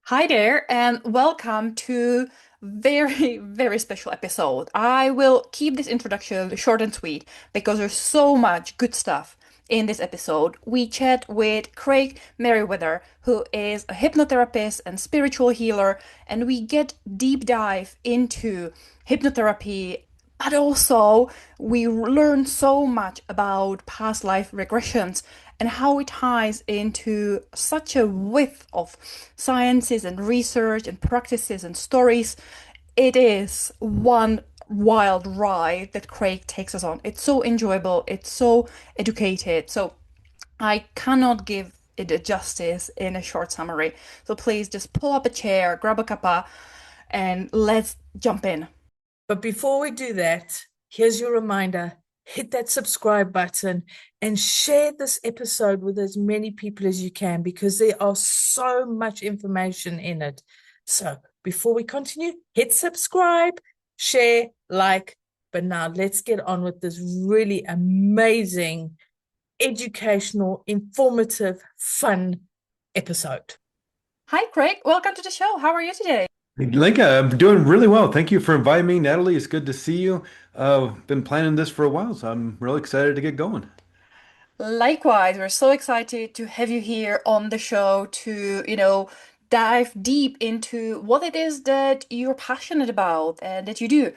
Hi there, and welcome to very special episode. I will keep this introduction short and sweet because there's so much good stuff in this episode. We chat with Craig Meriwether, who is a hypnotherapist and spiritual healer, and we get deep dive into hypnotherapy, but also we learn so much about past life regressions and how it ties into such a width of sciences and research and practices and stories. It is one wild ride that Craig takes us on. It's so enjoyable, it's so educated. So I cannot give it a justice in a short summary. So please just pull up a chair, grab a cuppa, and let's jump in. But before we do that, here's your reminder: hit that subscribe button and share this episode with as many people as you can because there are so much information in it. So before we continue, hit subscribe, share, like. But now let's get on with this really amazing, educational, informative, fun episode. Hi, Craig. Welcome to the show. How are you today? Lenka, I'm doing really well. Thank you for inviting me, Natalie. It's good to see you. Been planning this for a while, so I'm really excited to get going. Likewise, we're so excited to have you here on the show to, dive deep into what it is that you're passionate about and that you do.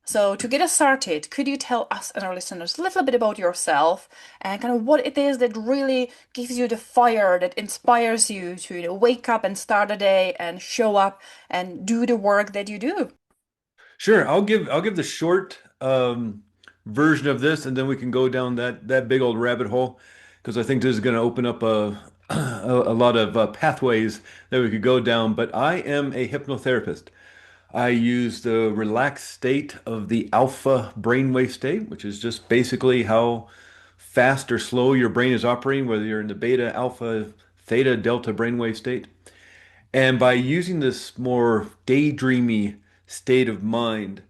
So, to get us started, could you tell us and our listeners a little bit about yourself and kind of what it is that really gives you the fire that inspires you to, wake up and start a day and show up and do the work that you do? Sure, I'll give the short version of this, and then we can go down that big old rabbit hole because I think this is going to open up a lot of pathways that we could go down. But I am a hypnotherapist. I use the relaxed state of the alpha brainwave state, which is just basically how fast or slow your brain is operating, whether you're in the beta, alpha, theta, delta brainwave state. And by using this more daydreamy state of mind,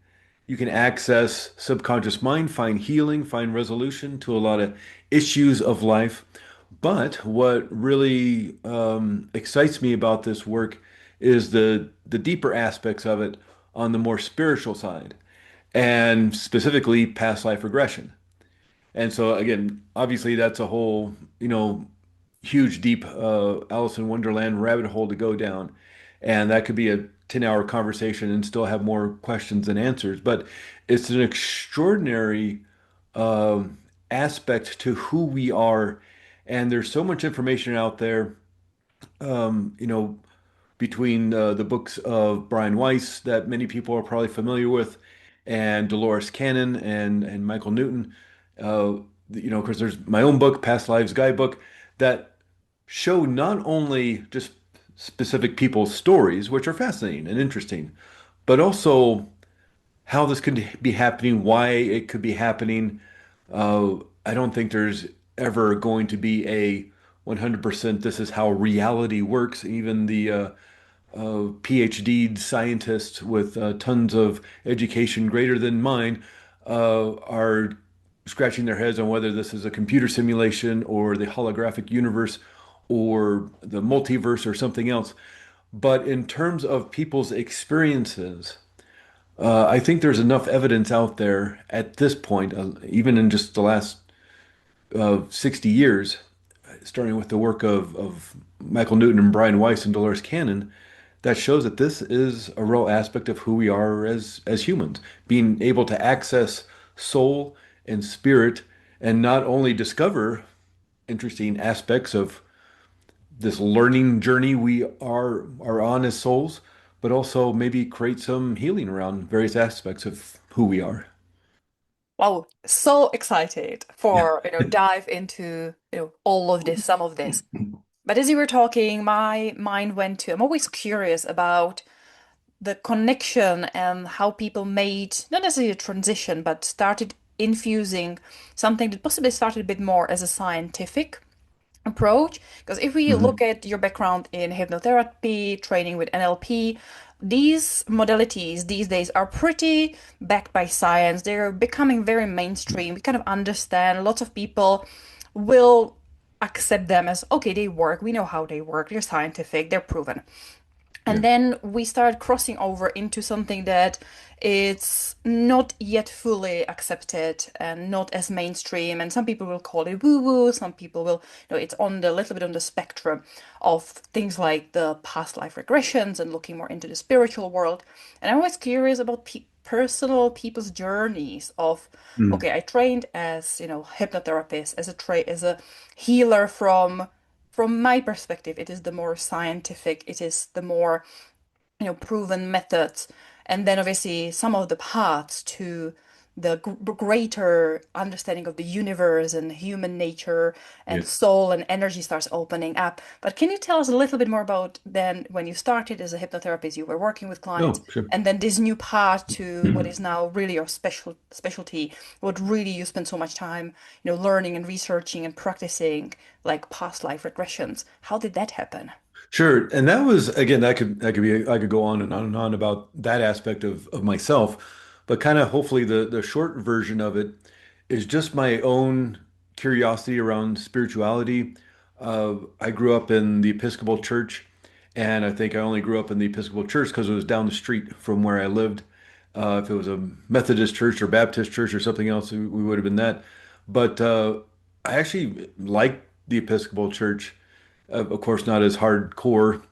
you can access subconscious mind, find healing, find resolution to a lot of issues of life. But what really excites me about this work is the deeper aspects of it on the more spiritual side, and specifically past life regression. And so again, obviously that's a whole, huge, deep Alice in Wonderland rabbit hole to go down. And that could be a 10-hour conversation and still have more questions than answers. But it's an extraordinary aspect to who we are. And there's so much information out there, um, you know, between the books of Brian Weiss that many people are probably familiar with, and Dolores Cannon and Michael Newton. Because there's my own book, Past Lives Guidebook, that show not only just specific people's stories, which are fascinating and interesting, but also how this could be happening, why it could be happening. I don't think there's ever going to be a 100% this is how reality works. Even the PhD scientists with tons of education greater than mine are scratching their heads on whether this is a computer simulation or the holographic universe or the multiverse or something else. But in terms of people's experiences, I think there's enough evidence out there at this point, even in just the last 60 years, starting with the work of Michael Newton and Brian Weiss and Dolores Cannon, that shows that this is a real aspect of who we are as humans, being able to access soul and spirit and not only discover interesting aspects of this learning journey we are on as souls, but also maybe create some healing around various aspects of who we are. Wow, so excited for, dive into, all of this, some of this. But as you were talking, my mind went to, I'm always curious about the connection and how people made, not necessarily a transition, but started infusing something that possibly started a bit more as a scientific approach. Because if we look Mhm. at your background in hypnotherapy, training with NLP, these modalities these days are pretty backed by science. They're becoming very mainstream. We kind of understand lots of people will accept them as okay, they work. We know how they work. They're scientific. They're proven. And Yeah. then we start crossing over into something that it's not yet fully accepted and not as mainstream. And some people will call it woo-woo. Some people will, it's on the little bit on the spectrum of things like the past life regressions and looking more into the spiritual world. And I'm always curious about personal people's journeys of, Mm. okay, I trained as, hypnotherapist, as a healer from my perspective, it is the more scientific, it is the more, proven methods. And then obviously some of the paths to the greater understanding of the universe and human nature and Yeah. soul and energy starts opening up. But can you tell us a little bit more about then when you started as a hypnotherapist, you were working with clients, No, sure. and then this new path to what is now really your specialty, what really you spend so much time, learning and researching and practicing, like past life regressions. How did that happen? Sure. And that was again, I could go on and on about that aspect of myself, but kind of hopefully the short version of it is just my own curiosity around spirituality. I grew up in the Episcopal Church, and I think I only grew up in the Episcopal Church because it was down the street from where I lived. If it was a Methodist church or Baptist church or something else, we would have been that. But I actually liked the Episcopal Church. Of course, not as hardcore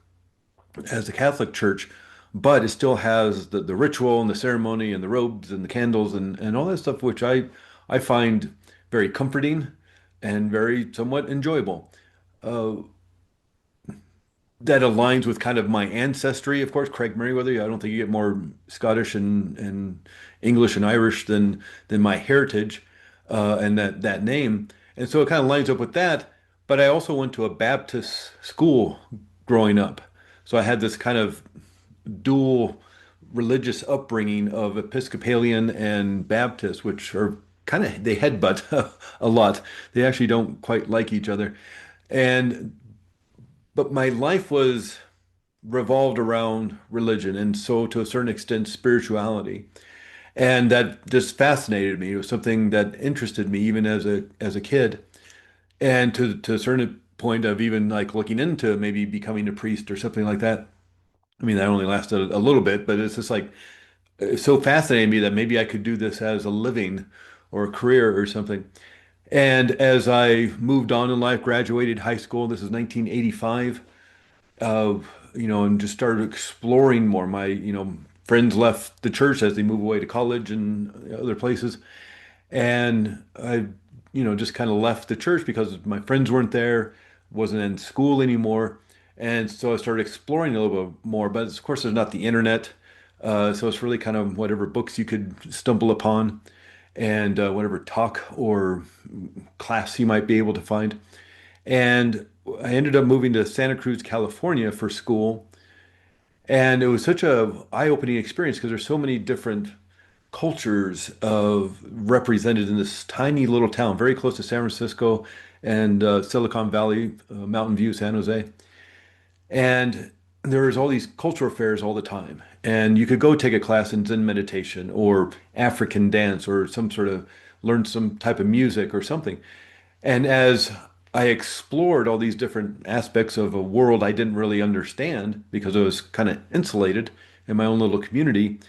as the Catholic Church, but it still has the ritual and the ceremony and the robes and the candles and all that stuff, which I find very comforting and very somewhat enjoyable. Uh, that aligns with kind of my ancestry, of course. Craig Meriwether, I don't think you get more Scottish and English and Irish than my heritage and that name. And so it kind of lines up with that. But I also went to a Baptist school growing up. So I had this kind of dual religious upbringing of Episcopalian and Baptist, which are kind of they headbutt a lot. They actually don't quite like each other. And but my life was revolved around religion and so to a certain extent spirituality. And that just fascinated me. It was something that interested me even as a kid. And to a certain point of even like looking into maybe becoming a priest or something like that. I mean, that only lasted a little bit, but it's just like it's so fascinating me that maybe I could do this as a living or a career or something. And as I moved on in life, graduated high school, this is 1985, uh, and just started exploring more. My, friends left the church as they move away to college and other places. And I, just kind of left the church because my friends weren't there, wasn't in school anymore. And so I started exploring a little bit more. But of course, there's not the internet. So it's really kind of whatever books you could stumble upon and whatever talk or class you might be able to find. And I ended up moving to Santa Cruz, California for school. And it was such a eye-opening experience because there's so many different cultures of represented in this tiny little town, very close to San Francisco and Silicon Valley, Mountain View, San Jose. And there was all these cultural fairs all the time. And you could go take a class in Zen meditation or African dance or some sort of learn some type of music or something. And as I explored all these different aspects of a world I didn't really understand because I was kind of insulated in my own little community,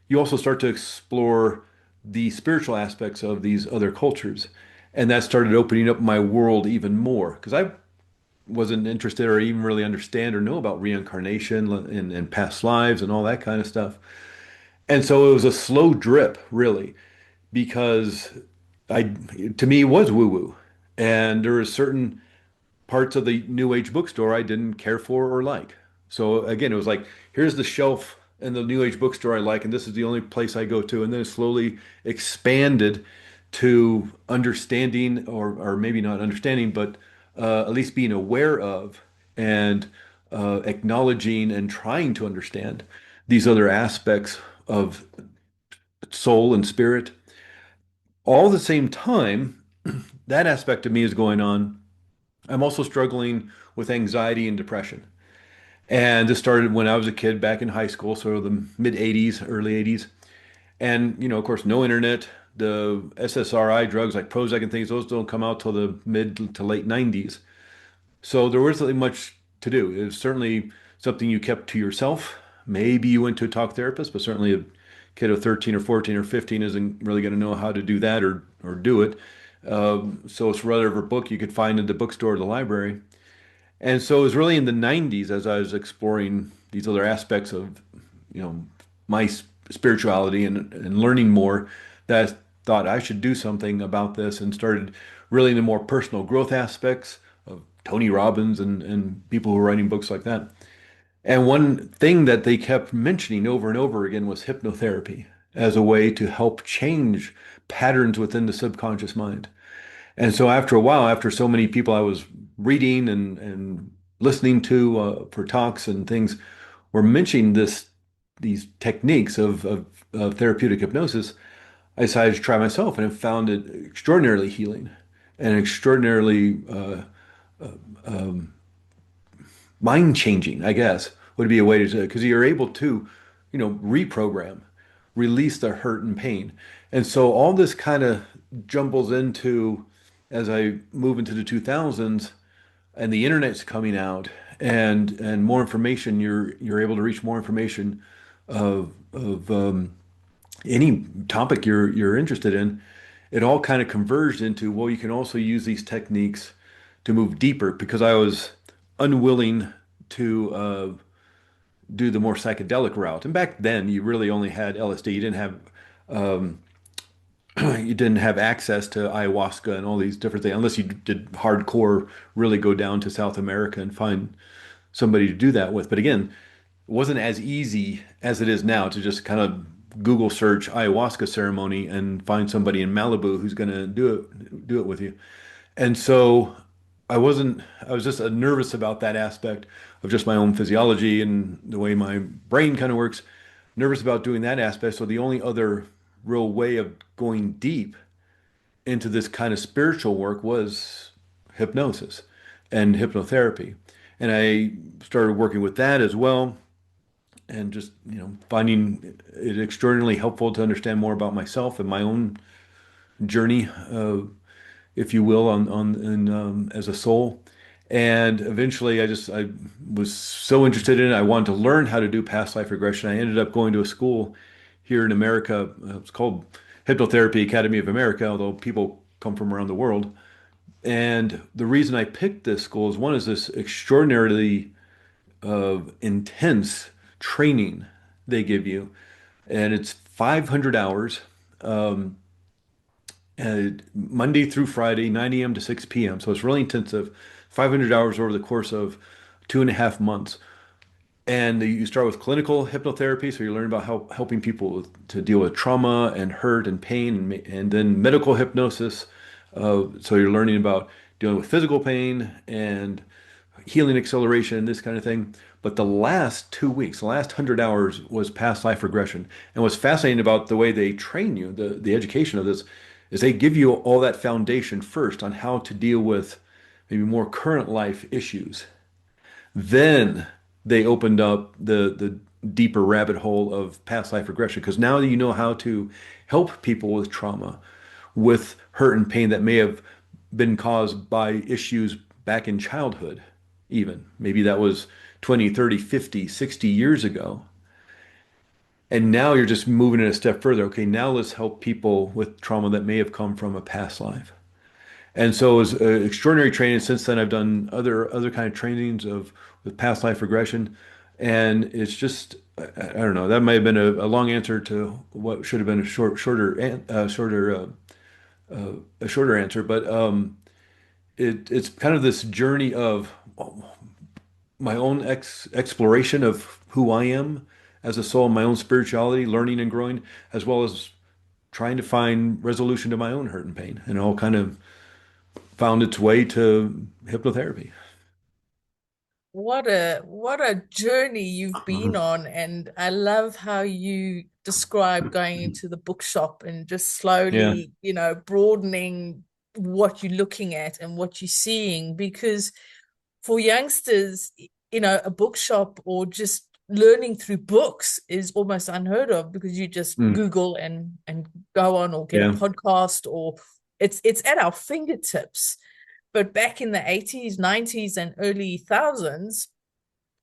you also start to explore the spiritual aspects of these other cultures. And that started opening up my world even more because I wasn't interested or even really understand or know about reincarnation and past lives and all that kind of stuff. And so it was a slow drip, really, because I, to me, it was woo-woo. And there were certain parts of the New Age bookstore I didn't care for or like. So again, it was like, here's the shelf in the New Age bookstore I like, and this is the only place I go to. And then it slowly expanded to understanding, or maybe not understanding, but at least being aware of and acknowledging and trying to understand these other aspects of soul and spirit. All at the same time, that aspect of me is going on. I'm also struggling with anxiety and depression. And this started when I was a kid back in high school, so the mid 80s, early 80s. And, of course, no internet. The SSRI drugs like Prozac and things, those don't come out till the mid to late 90s. So there wasn't really much to do. It was certainly something you kept to yourself. Maybe you went to a talk therapist, but certainly a kid of 13 or 14 or 15 isn't really going to know how to do that or do it. So it's rather of a book you could find in the bookstore or the library. And so it was really in the 90s as I was exploring these other aspects of, my spirituality and learning more that I thought I should do something about this and started really in the more personal growth aspects of Tony Robbins and people who are writing books like that. And one thing that they kept mentioning over and over again was hypnotherapy as a way to help change patterns within the subconscious mind. And so after a while, after so many people I was reading and listening to for talks and things were mentioning these techniques of therapeutic hypnosis, I decided to try myself and have found it extraordinarily healing and extraordinarily mind changing, I guess, would be a way to, because you're able to, reprogram, release the hurt and pain. And so all this kind of jumbles into as I move into the 2000s and the internet's coming out and more information, you're able to reach more information of any topic you're interested in. It all kind of converged into, well, you can also use these techniques to move deeper because I was unwilling to do the more psychedelic route. And back then, you really only had LSD. You didn't have um, you didn't have access to ayahuasca and all these different things unless you did hardcore, really go down to South America and find somebody to do that with. But again, it wasn't as easy as it is now to just kind of Google search ayahuasca ceremony and find somebody in Malibu who's going to do it with you. And so I was just nervous about that aspect of just my own physiology and the way my brain kind of works, nervous about doing that aspect. So the only other real way of going deep into this kind of spiritual work was hypnosis and hypnotherapy. And I started working with that as well and just, finding it extraordinarily helpful to understand more about myself and my own journey, if you will, on in, as a soul. And eventually, I was so interested in it. I wanted to learn how to do past life regression. I ended up going to a school here in America. It's called Hypnotherapy Academy of America, although people come from around the world. And the reason I picked this school is one is this extraordinarily intense training they give you, and it's 500 hours. Um, Monday through Friday, 9 a.m. to 6 p.m. So it's really intensive, 500 hours over the course of 2.5 months. And you start with clinical hypnotherapy, so you learn about how helping people to deal with trauma and hurt and pain, and then medical hypnosis. So you're learning about dealing with physical pain and healing acceleration and this kind of thing. But the last 2 weeks, the last 100 hours was past life regression. And what's fascinating about the way they train you, the education of this, is they give you all that foundation first on how to deal with maybe more current life issues. Then they opened up the deeper rabbit hole of past life regression because now you know how to help people with trauma, with hurt and pain that may have been caused by issues back in childhood, even. Maybe that was 20, 30, 50, 60 years ago. And now you're just moving it a step further. Okay, now let's help people with trauma that may have come from a past life. And so it was extraordinary training. Since then, I've done other kind of trainings of with past life regression, and it's just I don't know. That might have been a long answer to what should have been a shorter answer, but it's kind of this journey of my own exploration of who I am as a soul, my own spirituality, learning and growing, as well as trying to find resolution to my own hurt and pain, and it all kind of found its way to hypnotherapy. What a journey you've been on, and I love how you describe going into the bookshop and just Yeah. slowly, broadening what you're looking at and what you're seeing. Because for youngsters, a bookshop or just learning through books is almost unheard of because you just Mm. Google and go on or get a Yeah. podcast, or it's at our fingertips. But back in the 80s, 90s, and early thousands,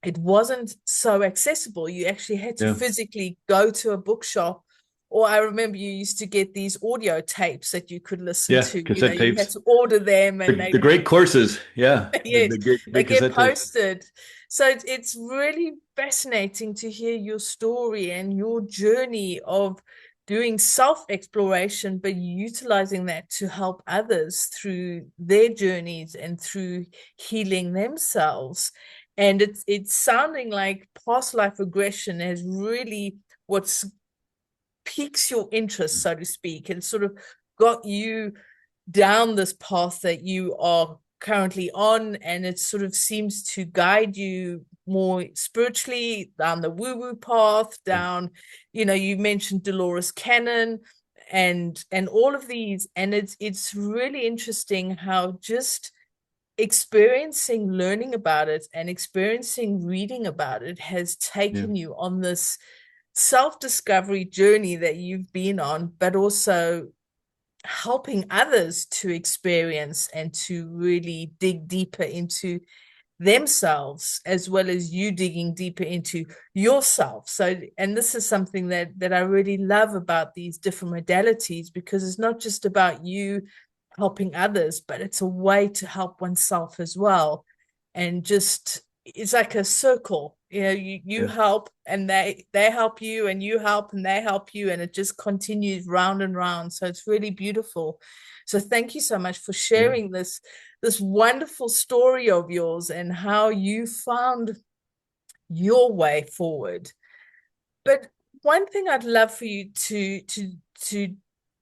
it wasn't so accessible. You actually had to Yeah. physically go to a bookshop. Or I remember you used to get these audio tapes that you could listen Yeah. to. You know, Cassette you had tapes. to order them and The great courses. Yeah. yes, The great, they great get cassette tapes. posted. So it's really fascinating to hear your story and your journey of doing self-exploration, but utilizing that to help others through their journeys and through healing themselves. And it's sounding like past life regression has really what's piques your interest, so to speak, and sort of got you down this path that you are currently on, and it sort of seems to guide you more spiritually down the woo-woo path, down, you know, you mentioned Dolores Cannon and all of these, and it's really interesting how just experiencing learning about it and experiencing reading about it has Yeah. taken you on this self-discovery journey that you've been on, but also helping others to experience and to really dig deeper into themselves, as well as you digging deeper into yourself. So, and this is something that I really love about these different modalities, because it's not just about you helping others, but it's a way to help oneself as well. And just it's like a circle. You know, you Yeah. help and they help you, and you help and they help you, and it just continues round and round. So it's really beautiful. So thank you so much for Yeah. sharing this wonderful story of yours and how you found your way forward. But one thing I'd love for you to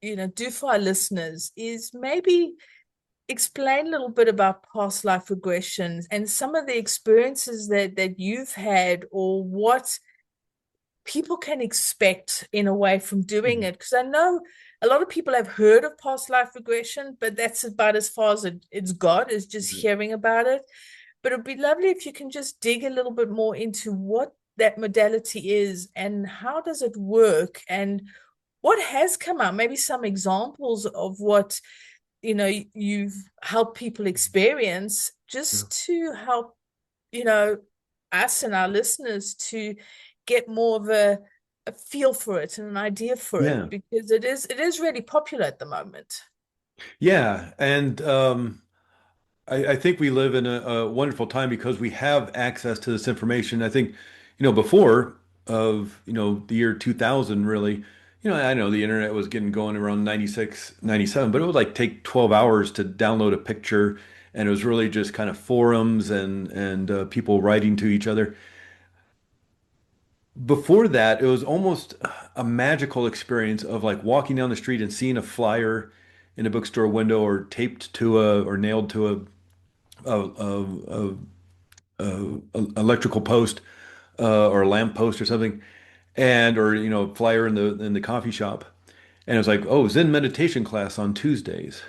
you know do for our listeners is maybe explain a little bit about past life regressions and some of the experiences that you've had, or what people can expect in a way from doing Mhm. it. Because I know a lot of people have heard of past life regression, but that's about as far as it's got, is just Mhm. hearing about it. But it'd be lovely if you can just dig a little bit more into what that modality is and how does it work and what has come out, maybe some examples of what you know you've helped people experience, Yeah. just to help you know us and our listeners to get more of a feel for it and an idea for it, Yeah. because it is really popular at the moment. Yeah. And I think we live in a wonderful time because we have access to this information. I think, before of, the year 2000, really, I know the internet was getting going around 96, 97, but it would like take 12 hours to download a picture. And it was really just kind of forums and people writing to each other. Before that, it was almost a magical experience of like walking down the street and seeing a flyer in a bookstore window or taped to or nailed to a electrical post or a lamp post or something, and or flyer in the coffee shop, and it was like, oh, Zen meditation class on Tuesdays,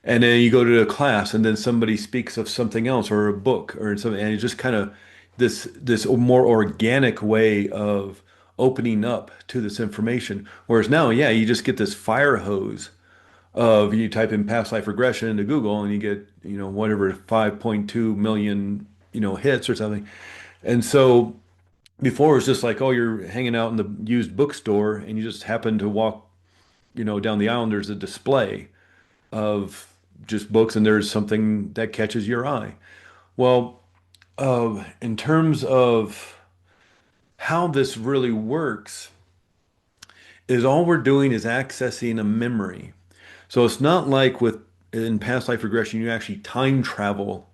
and then you go to a class, and then somebody speaks of something else or a book or something, and it's just kind of this more organic way of opening up to this information. Whereas now, yeah, you just get this fire hose of you type in past life regression into Google and you get, whatever 5.2 million, hits or something. And so before it was just like, oh, you're hanging out in the used bookstore and you just happen to walk, down the aisle and there's a display of just books and there's something that catches your eye. Well, in terms of how this really works, is all we're doing is accessing a memory. So it's not like with in past life regression, you actually time travel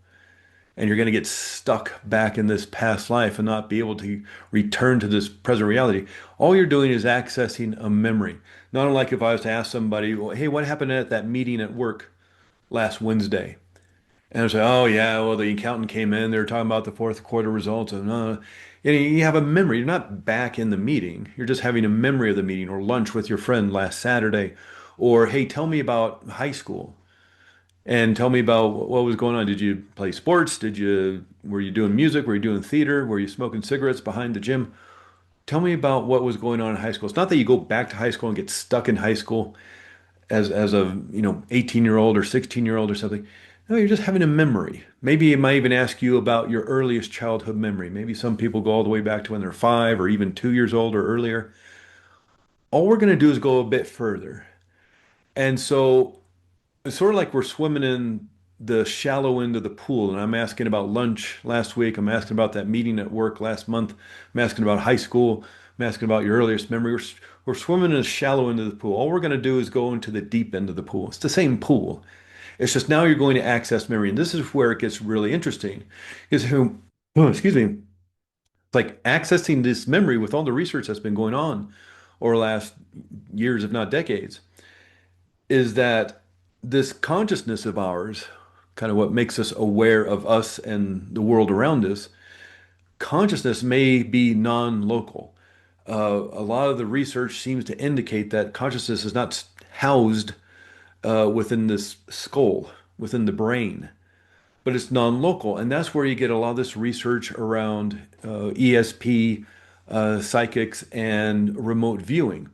and you're going to get stuck back in this past life and not be able to return to this present reality. All you're doing is accessing a memory. Not unlike if I was to ask somebody, well, hey, what happened at that meeting at work last Wednesday? And I say, oh yeah, well the accountant came in, they were talking about the fourth quarter results, and you have a memory. You're not back in the meeting. You're just having a memory of the meeting or lunch with your friend last Saturday, or hey, tell me about high school and tell me about what was going on. Did you play sports? Were you doing music? Were you doing theater? Were you smoking cigarettes behind the gym? Tell me about what was going on in high school. It's not that you go back to high school and get stuck in high school as a 18-year-old or 16-year-old or something. No, you're just having a memory. Maybe it might even ask you about your earliest childhood memory. Maybe some people go all the way back to when they're 5 or even 2 years old or earlier. All we're going to do is go a bit further. And so it's sort of like we're swimming in the shallow end of the pool. And I'm asking about lunch last week. I'm asking about that meeting at work last month. I'm asking about high school. I'm asking about your earliest memory. We're swimming in the shallow end of the pool. All we're going to do is go into the deep end of the pool. It's the same pool. It's just now you're going to access memory. And this is where it gets really interesting. Because excuse me, like accessing this memory with all the research that's been going on over the last years, if not decades, is that this consciousness of ours, kind of what makes us aware of us and the world around us, consciousness may be non-local. A lot of the research seems to indicate that consciousness is not housed within this skull, within the brain, but it's non-local. And that's where you get a lot of this research around ESP, psychics, and remote viewing.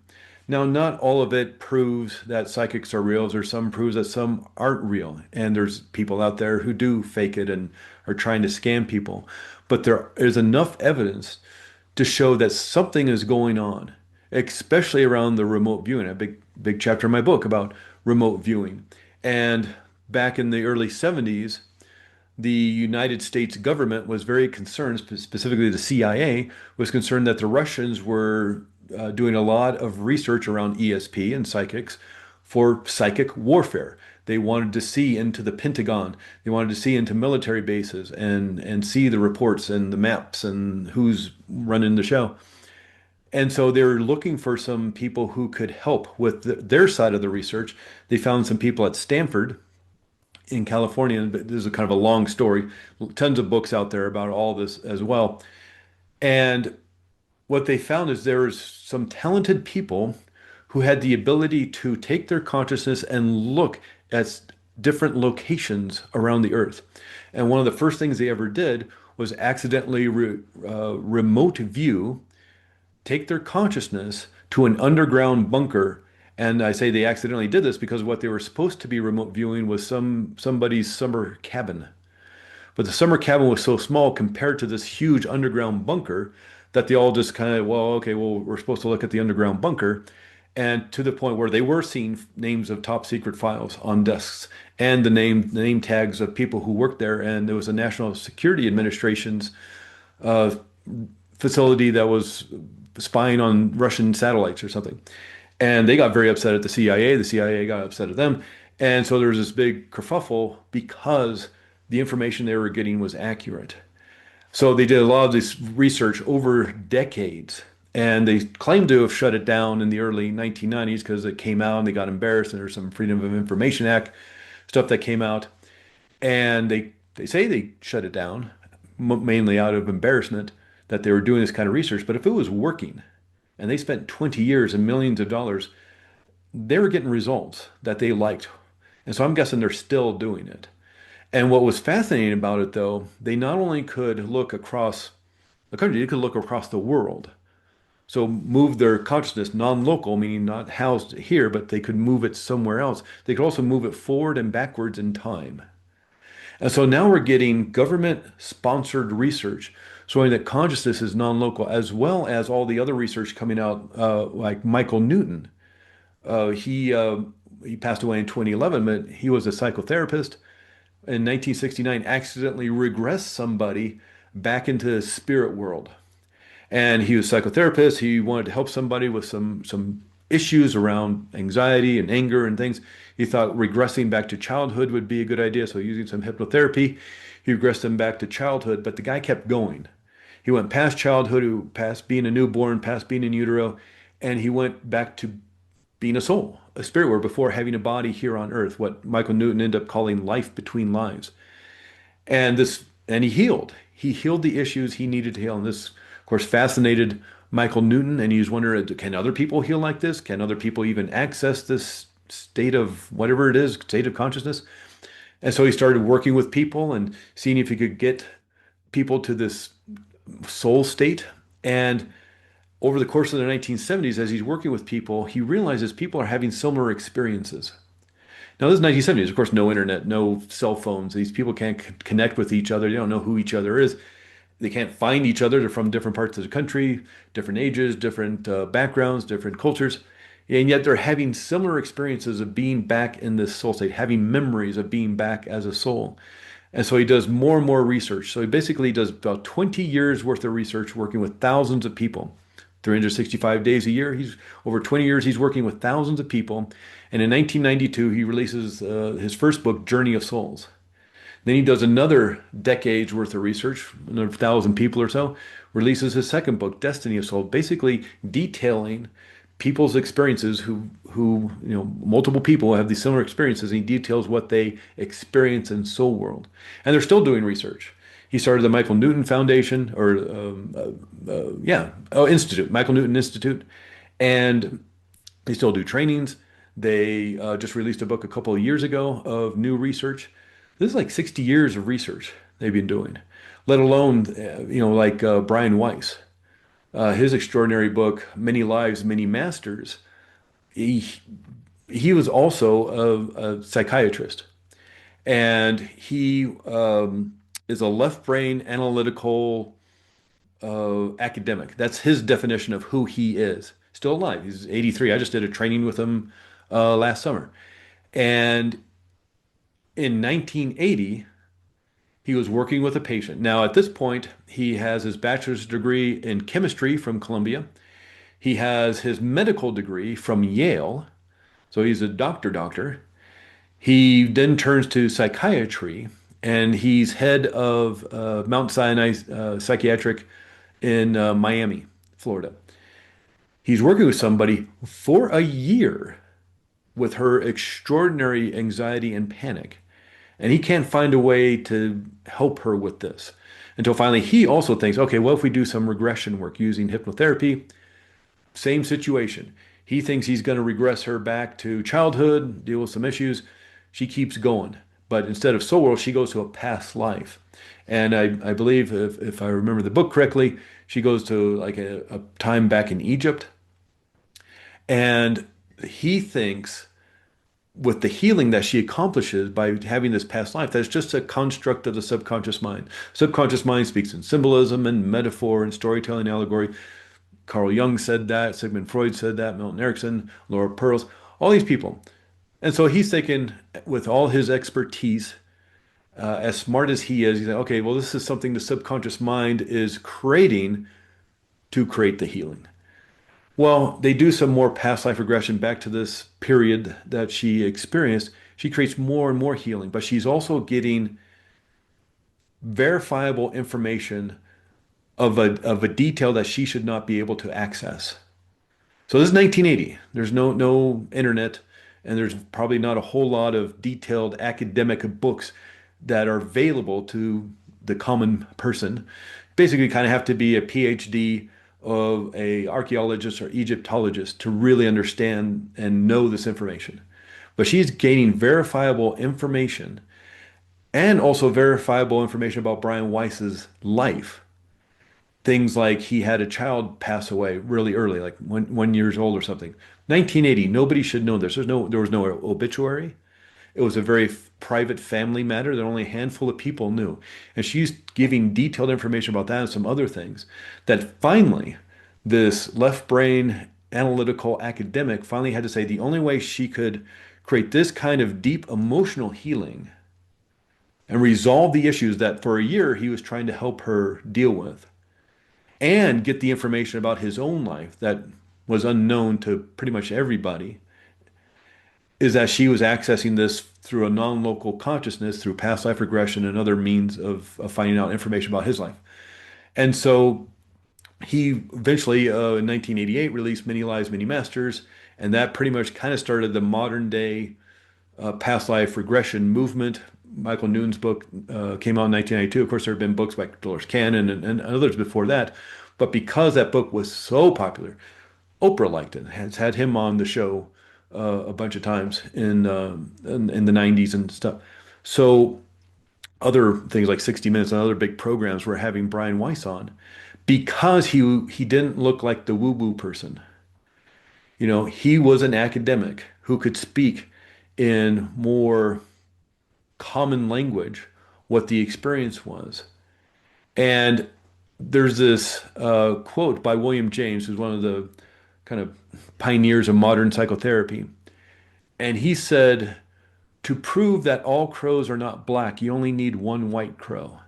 Now, not all of it proves that psychics are real. There's some proves that some aren't real. And there's people out there who do fake it and are trying to scam people. But there is enough evidence to show that something is going on, especially around the remote viewing. A big chapter in my book about remote viewing. And back in the early 70s, the United States government was very concerned, specifically the CIA, was concerned that the Russians were doing a lot of research around ESP and psychics for psychic warfare. They wanted to see into the Pentagon. They wanted to see into military bases and see the reports and the maps and who's running the show. And so they were looking for some people who could help with their side of the research. They found some people at Stanford in California, but this is a kind of a long story. Tons of books out there about all this as well. And what they found is there was some talented people who had the ability to take their consciousness and look at different locations around the earth. And one of the first things they ever did was accidentally remote view, take their consciousness to an underground bunker. And I say they accidentally did this because what they were supposed to be remote viewing was somebody's summer cabin. But the summer cabin was so small compared to this huge underground bunker that they all just kind of, well, okay, well, we're supposed to look at the underground bunker. And to the point where they were seeing names of top secret files on desks and the name tags of people who worked there. And there was a National Security Administration's uh, facility that was spying on Russian satellites or something. And they got very upset at the CIA. The CIA got upset at them. And so there was this big kerfuffle because the information they were getting was accurate. So they did a lot of this research over decades. And they claimed to have shut it down in the early 1990s because it came out and they got embarrassed. And there's some Freedom of Information Act stuff that came out. And they say they shut it down, mainly out of embarrassment that they were doing this kind of research. But if it was working, and they spent 20 years and millions of dollars, they were getting results that they liked. And so I'm guessing they're still doing it. And what was fascinating about it, though, they not only could look across the country, they could look across the world. So move their consciousness non-local, meaning not housed here, but they could move it somewhere else. They could also move it forward and backwards in time. And so now we're getting government-sponsored research showing that consciousness is non-local, as well as all the other research coming out, like Michael Newton. He passed away in 2011, but he was a psychotherapist. In 1969, accidentally regressed somebody back into the spirit world. And he was a psychotherapist. He wanted to help somebody with some issues around anxiety and anger and things. He thought regressing back to childhood would be a good idea. So using some hypnotherapy, he regressed them back to childhood. But the guy kept going. He went past childhood, past being a newborn, past being in utero, and he went back to being a soul, a spirit world before having a body here on earth, what Michael Newton ended up calling life between lives. And he healed. He healed the issues he needed to heal. And this, of course, fascinated Michael Newton. And he was wondering, can other people heal like this? Can other people even access this state of whatever it is, state of consciousness? And so he started working with people and seeing if he could get people to this soul state. And over the course of the 1970s, as he's working with people, he realizes people are having similar experiences. Now, this is 1970s, of course, no internet, no cell phones. These people can't connect with each other. They don't know who each other is. They can't find each other. They're from different parts of the country, different ages, different backgrounds, different cultures. And yet they're having similar experiences of being back in this soul state, having memories of being back as a soul. And so he does more and more research. So he basically does about 20 years worth of research working with thousands of people. 365 days a year. He's over 20 years. He's working with thousands of people. And in 1992, he releases his first book, Journey of Souls. Then he does another decade's worth of research, another 1,000 people or so, releases his second book, Destiny of Soul, basically detailing people's experiences multiple people have these similar experiences, and he details what they experience in soul world. And they're still doing research. He started the Michael Newton Foundation, or Institute, Michael Newton Institute, and they still do trainings. They just released a book a couple of years ago of new research. This is like 60 years of research they've been doing, let alone, Brian Weiss, his extraordinary book, Many Lives, Many Masters. He, he was also a psychiatrist, and he is a left brain analytical academic. That's his definition of who he is. Still alive. He's 83. I just did a training with him last summer. And in 1980, he was working with a patient. Now, at this point, he has his bachelor's degree in chemistry from Columbia. He has his medical degree from Yale. So he's a doctor. He then turns to psychiatry, and he's head of Mount Sinai Psychiatric in Miami, Florida. He's working with somebody for a year with her extraordinary anxiety and panic. And he can't find a way to help her with this until finally he also thinks, okay, well, if we do some regression work using hypnotherapy, same situation. He thinks he's going to regress her back to childhood, deal with some issues. She keeps going. But instead of soul world, she goes to a past life. And I believe, if I remember the book correctly, she goes to like a time back in Egypt. And he thinks with the healing that she accomplishes by having this past life, that's just a construct of the subconscious mind. Subconscious mind speaks in symbolism and metaphor and storytelling allegory. Carl Jung said that, Sigmund Freud said that, Milton Erickson, Laura Pearls, all these people. And so he's thinking, with all his expertise, as smart as he is, he's like, okay, well, this is something the subconscious mind is creating to create the healing. Well, they do some more past life regression back to this period that she experienced. She creates more and more healing, but she's also getting verifiable information of a detail that she should not be able to access. So this is 1980. There's no internet, and there's probably not a whole lot of detailed academic books that are available to the common person. Basically, kind of have to be a PhD of a archaeologist or Egyptologist to really understand and know this information. But she's gaining verifiable information and also verifiable information about Brian Weiss's life. Things like he had a child pass away really early, like 1 year old or something. 1980, nobody should know this. There was no obituary. It was a very private family matter that only a handful of people knew. And she's giving detailed information about that and some other things that finally this left brain analytical academic finally had to say the only way she could create this kind of deep emotional healing and resolve the issues that for a year he was trying to help her deal with and get the information about his own life that was unknown to pretty much everybody is that she was accessing this through a non-local consciousness, through past life regression and other means of finding out information about his life. And so he eventually, in 1988, released Many Lives, Many Masters, and that pretty much kind of started the modern day past life regression movement. Michael Newton's book came out in 1992. Of course, there have been books by Dolores Cannon and others before that. But because that book was so popular, Oprah liked it, has had him on the show a bunch of times in the 90s and stuff. So other things like 60 Minutes and other big programs were having Brian Weiss on because he didn't look like the woo-woo person. He was an academic who could speak in more common language what the experience was. And there's this quote by William James, who's one of the kind of pioneers of modern psychotherapy. And he said, to prove that all crows are not black, you only need one white crow.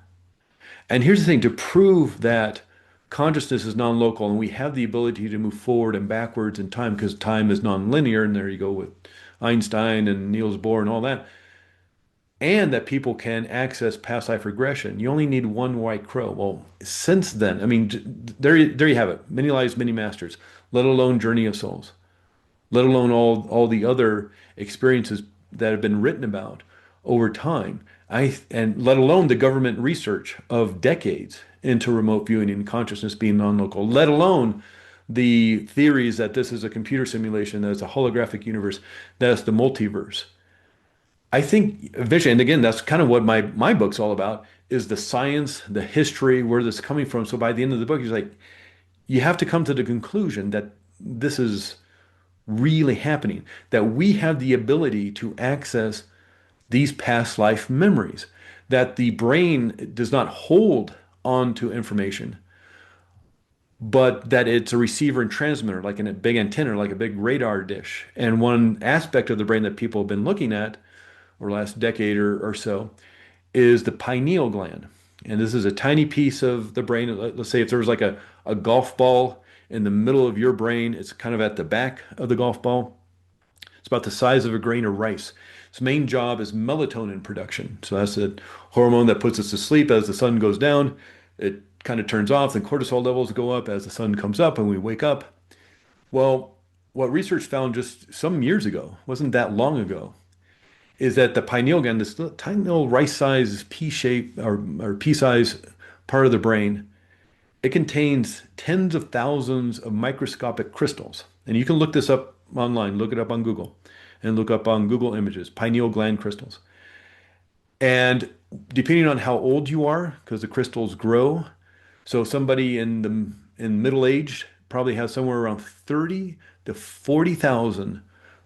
And here's the thing, to prove that consciousness is non-local and we have the ability to move forward and backwards in time because time is non-linear, and there you go with Einstein and Niels Bohr and all that, and that people can access past life regression, you only need one white crow. Well, since then, I mean, there you have it. Many lives, many masters, let alone Journey of Souls, let alone all the other experiences that have been written about over time. And let alone the government research of decades into remote viewing and consciousness being non-local, let alone the theories that this is a computer simulation, that it's a holographic universe, that's the multiverse. I think eventually, and again, that's kind of what my book's all about, is the science, the history, where this is coming from. So by the end of the book, he's like, you have to come to the conclusion that this is really happening, that we have the ability to access these past life memories, that the brain does not hold on to information, but that it's a receiver and transmitter, like in a big antenna, like a big radar dish. And one aspect of the brain that people have been looking at over the last decade or so is the pineal gland. And this is a tiny piece of the brain. Let's say if there was like a golf ball in the middle of your brain, it's kind of at the back of the golf ball. It's about the size of a grain of rice. Its main job is melatonin production. So that's the hormone that puts us to sleep as the sun goes down. It kind of turns off, then cortisol levels go up as the sun comes up and we wake up. Well, what research found just some years ago, wasn't that long ago, is that the pineal gland, this little, tiny little rice-sized pea-shape or pea-sized part of the brain, it contains tens of thousands of microscopic crystals. And you can look this up online, look it up on Google, and look up on Google Images, pineal gland crystals. And depending on how old you are, because the crystals grow, so somebody in middle age probably has somewhere around 30 to 40,000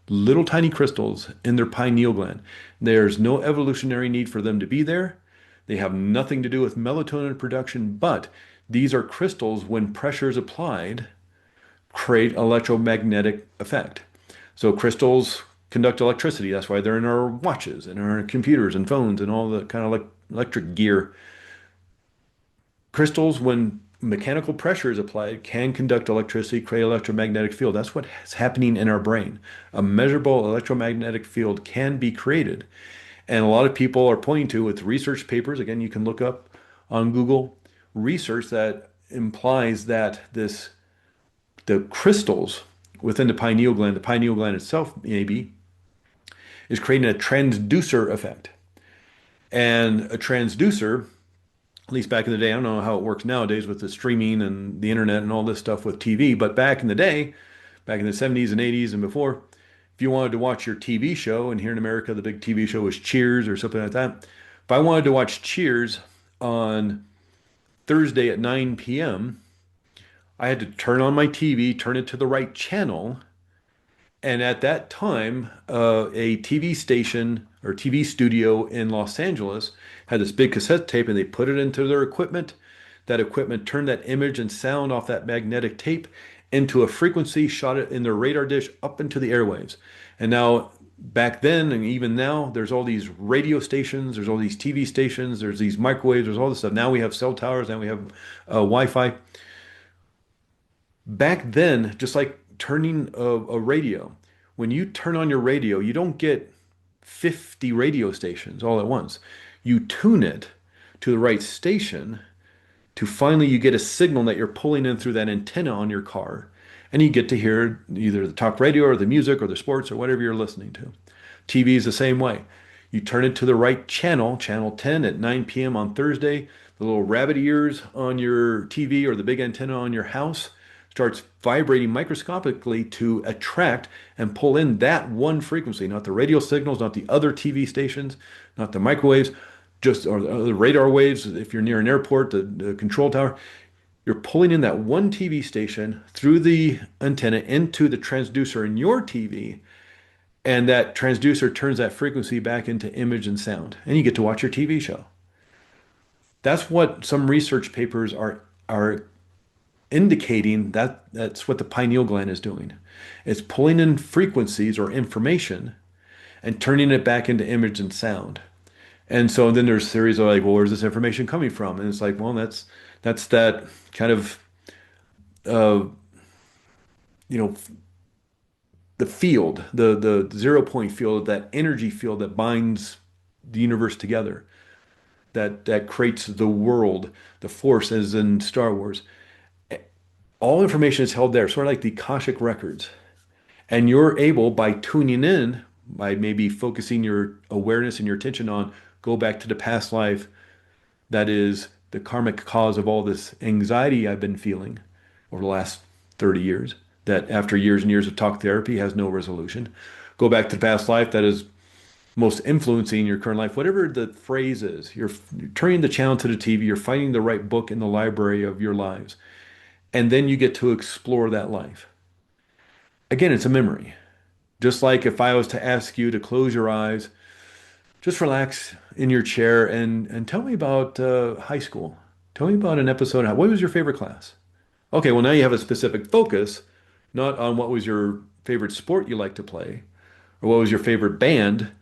little tiny crystals in their pineal gland. There's no evolutionary need for them to be there. They have nothing to do with melatonin production, but these are crystals, when pressure is applied, create electromagnetic effect. So crystals conduct electricity. That's why they're in our watches and our computers and phones and all the kind of like electric gear. Crystals, when mechanical pressure is applied, can conduct electricity, create electromagnetic field. That's what's happening in our brain. A measurable electromagnetic field can be created. And a lot of people are pointing to with research papers, again, you can look up on Google, research that implies that the crystals within the pineal gland itself maybe, is creating a transducer effect. And a transducer, at least back in the day, I don't know how it works nowadays with the streaming and the internet and all this stuff with TV, but back in the day, back in the 70s and 80s and before, if you wanted to watch your TV show, and here in America, the big TV show was Cheers or something like that. If I wanted to watch Cheers on Thursday at 9 p.m., I had to turn on my TV, turn it to the right channel. And at that time, a TV station or TV studio in Los Angeles had this big cassette tape, and they put it into their equipment. That equipment turned that image and sound off that magnetic tape into a frequency, shot it in their radar dish up into the airwaves. And now, back then, and even now, there's all these radio stations, there's all these TV stations, there's these microwaves, there's all this stuff. Now we have cell towers, now we have Wi-Fi. Back then, just like turning a radio, when you turn on your radio, you don't get 50 radio stations all at once. You tune it to the right station to finally you get a signal that you're pulling in through that antenna on your car, and you get to hear either the talk radio or the music or the sports or whatever you're listening to. TV is the same way. You turn it to the right channel, channel 10 at 9 p.m. on Thursday. The little rabbit ears on your TV or the big antenna on your house starts vibrating microscopically to attract and pull in that one frequency, not the radio signals, not the other TV stations, not the microwaves, just or the radar waves. If you're near an airport, the control tower, you're pulling in that one TV station through the antenna into the transducer in your TV, And that transducer turns that frequency back into image and sound, and you get to watch your TV show. That's what some research papers are indicating that that's what the pineal gland is doing. It's pulling in frequencies or information and turning it back into image and sound. And so then there's theories of like, well, where's this information coming from? And it's like, well, that's that kind of uh, you know, the field, the 0 point field, that energy field that binds the universe together, that creates the world, the force as in Star Wars. All information is held there, sort of like the Akashic records. And you're able, by tuning in, by maybe focusing your awareness and your attention on, go back to the past life that is the karmic cause of all this anxiety I've been feeling over the last 30 years, that after years and years of talk therapy has no resolution. Go back to the past life that is most influencing your current life, whatever the phrase is. You're turning the channel to the TV, you're finding the right book in the library of your lives, and then you get to explore that life. Again, it's a memory. Just like if I was to ask you to close your eyes, just relax in your chair and tell me about high school. Tell me about an episode. What was your favorite class? Okay, well, now you have a specific focus, not on what was your favorite sport you like to play or what was your favorite band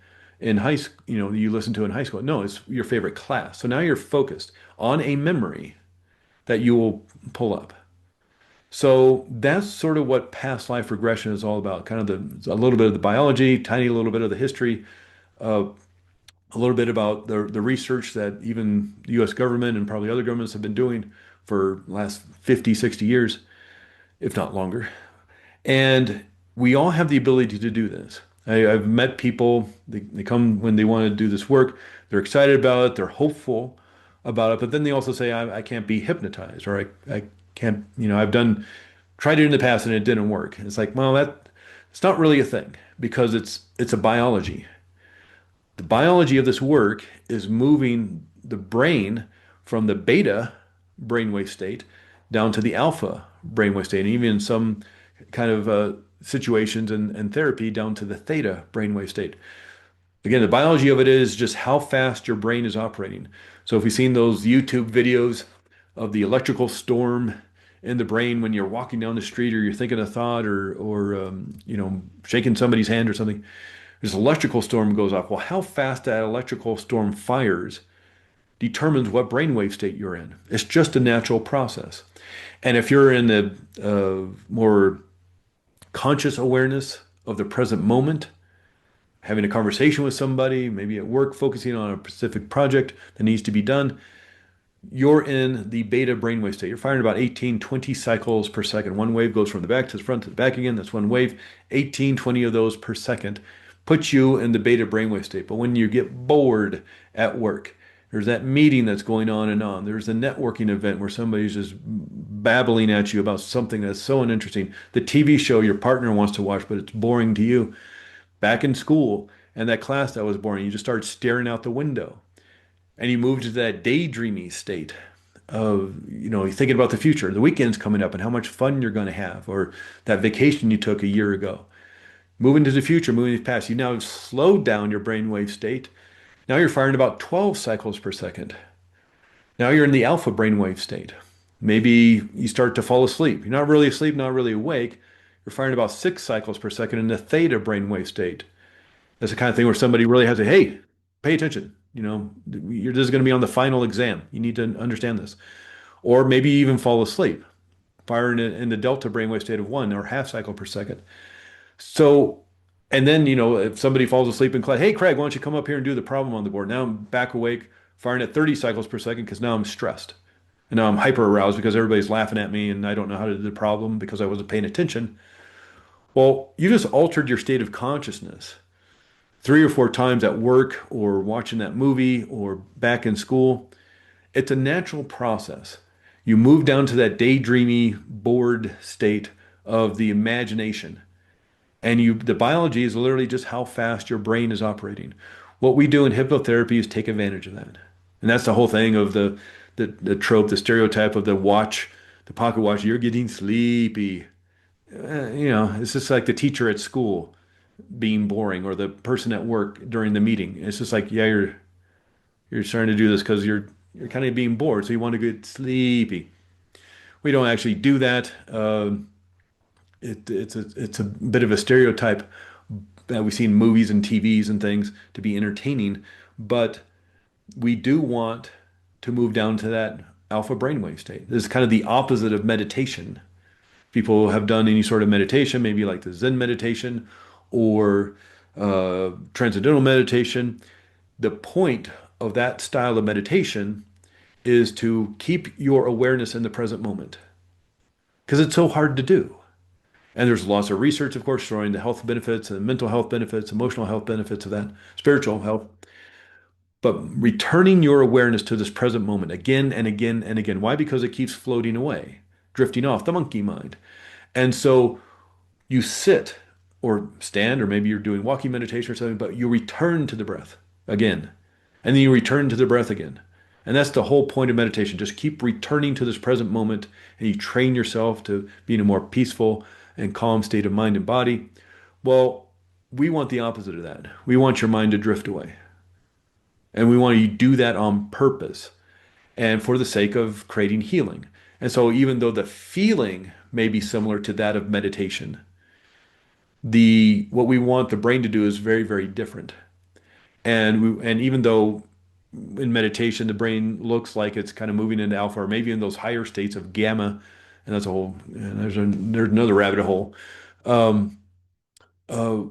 in high school, you listened to in high school. No, it's your favorite class. So now you're focused on a memory that you will pull up. So that's sort of what past life regression is all about. Kind of a little bit of the biology, tiny little bit of the history, uh, a little bit about the research that even the US government and probably other governments have been doing for the last 50, 60 years, if not longer. And we all have the ability to do this. I've met people, they come when they want to do this work, they're excited about it, they're hopeful about it, but then they also say, I can't be hypnotized, or I can't, tried it in the past and it didn't work. And it's like, well, it's not really a thing because it's a biology. The biology of this work is moving the brain from the beta brainwave state down to the alpha brainwave state, and even in some kind of situations and therapy down to the theta brainwave state. Again, the biology of it is just how fast your brain is operating. So if you've seen those YouTube videos of the electrical storm in the brain when you're walking down the street or you're thinking a thought or shaking somebody's hand or something, this electrical storm goes off. Well, how fast that electrical storm fires determines what brainwave state you're in. It's just a natural process. And if you're in the more conscious awareness of the present moment, having a conversation with somebody, maybe at work, focusing on a specific project that needs to be done, you're in the beta brainwave state. You're firing about 18, 20 cycles per second. One wave goes from the back to the front to the back again. That's one wave. 18, 20 of those per second puts you in the beta brainwave state. But when you get bored at work, there's that meeting that's going on and on. There's a networking event where somebody's just babbling at you about something that's so uninteresting. The TV show your partner wants to watch, but it's boring to you. Back in school and that class that was boring, you just start staring out the window and you move to that daydreamy state of, you're thinking about the future, the weekend's coming up and how much fun you're going to have, or that vacation you took a year ago. Moving to the future, moving to the past, you now have slowed down your brainwave state. Now you're firing about 12 cycles per second. Now you're in the alpha brainwave state. Maybe you start to fall asleep. You're not really asleep, not really awake. You're firing about 6 cycles per second in the theta brainwave state. That's the kind of thing where somebody really has to, hey, pay attention. This is going to be on the final exam. You need to understand this. Or maybe you even fall asleep, firing in the delta brainwave state of 1 or half cycle per second. So, and then, if somebody falls asleep in class, hey, Craig, why don't you come up here and do the problem on the board? Now I'm back awake, firing at 30 cycles per second because now I'm stressed. And now I'm hyper aroused because everybody's laughing at me and I don't know how to do the problem because I wasn't paying attention. Well, you just altered your state of consciousness 3 or 4 times at work or watching that movie or back in school. It's a natural process. You move down to that daydreamy, bored state of the imagination. And the biology is literally just how fast your brain is operating. What we do in hypnotherapy is take advantage of that. And that's the whole thing of the trope, the stereotype of the watch, the pocket watch, you're getting sleepy. It's just like the teacher at school. being boring or the person at work during the meeting. It's just like, yeah, you're starting to do this because you're kind of being bored, so you want to get sleepy. We don't actually do that. It's a bit of a stereotype that we see in movies and TVs and things to be entertaining, but we do want to move down to that alpha brainwave state. This is kind of the opposite of meditation. People have done any sort of meditation, maybe like the Zen meditation or transcendental meditation. The point of that style of meditation is to keep your awareness in the present moment because it's so hard to do. And there's lots of research, of course, showing the health benefits and mental health benefits, emotional health benefits of that, spiritual health. But returning your awareness to this present moment again and again and again. Why? Because it keeps floating away, drifting off the monkey mind. And so you sit or stand, or maybe you're doing walking meditation or something, but you return to the breath again. And then you return to the breath again. And that's the whole point of meditation. Just keep returning to this present moment and you train yourself to be in a more peaceful and calm state of mind and body. Well, we want the opposite of that. We want your mind to drift away. And we want you to do that on purpose and for the sake of creating healing. And so even though the feeling may be similar to that of meditation, the what we want the brain to do is very, very different. And even though in meditation the brain looks like it's kind of moving into alpha or maybe in those higher states of gamma, and that's a whole and there's another rabbit hole. Um, uh,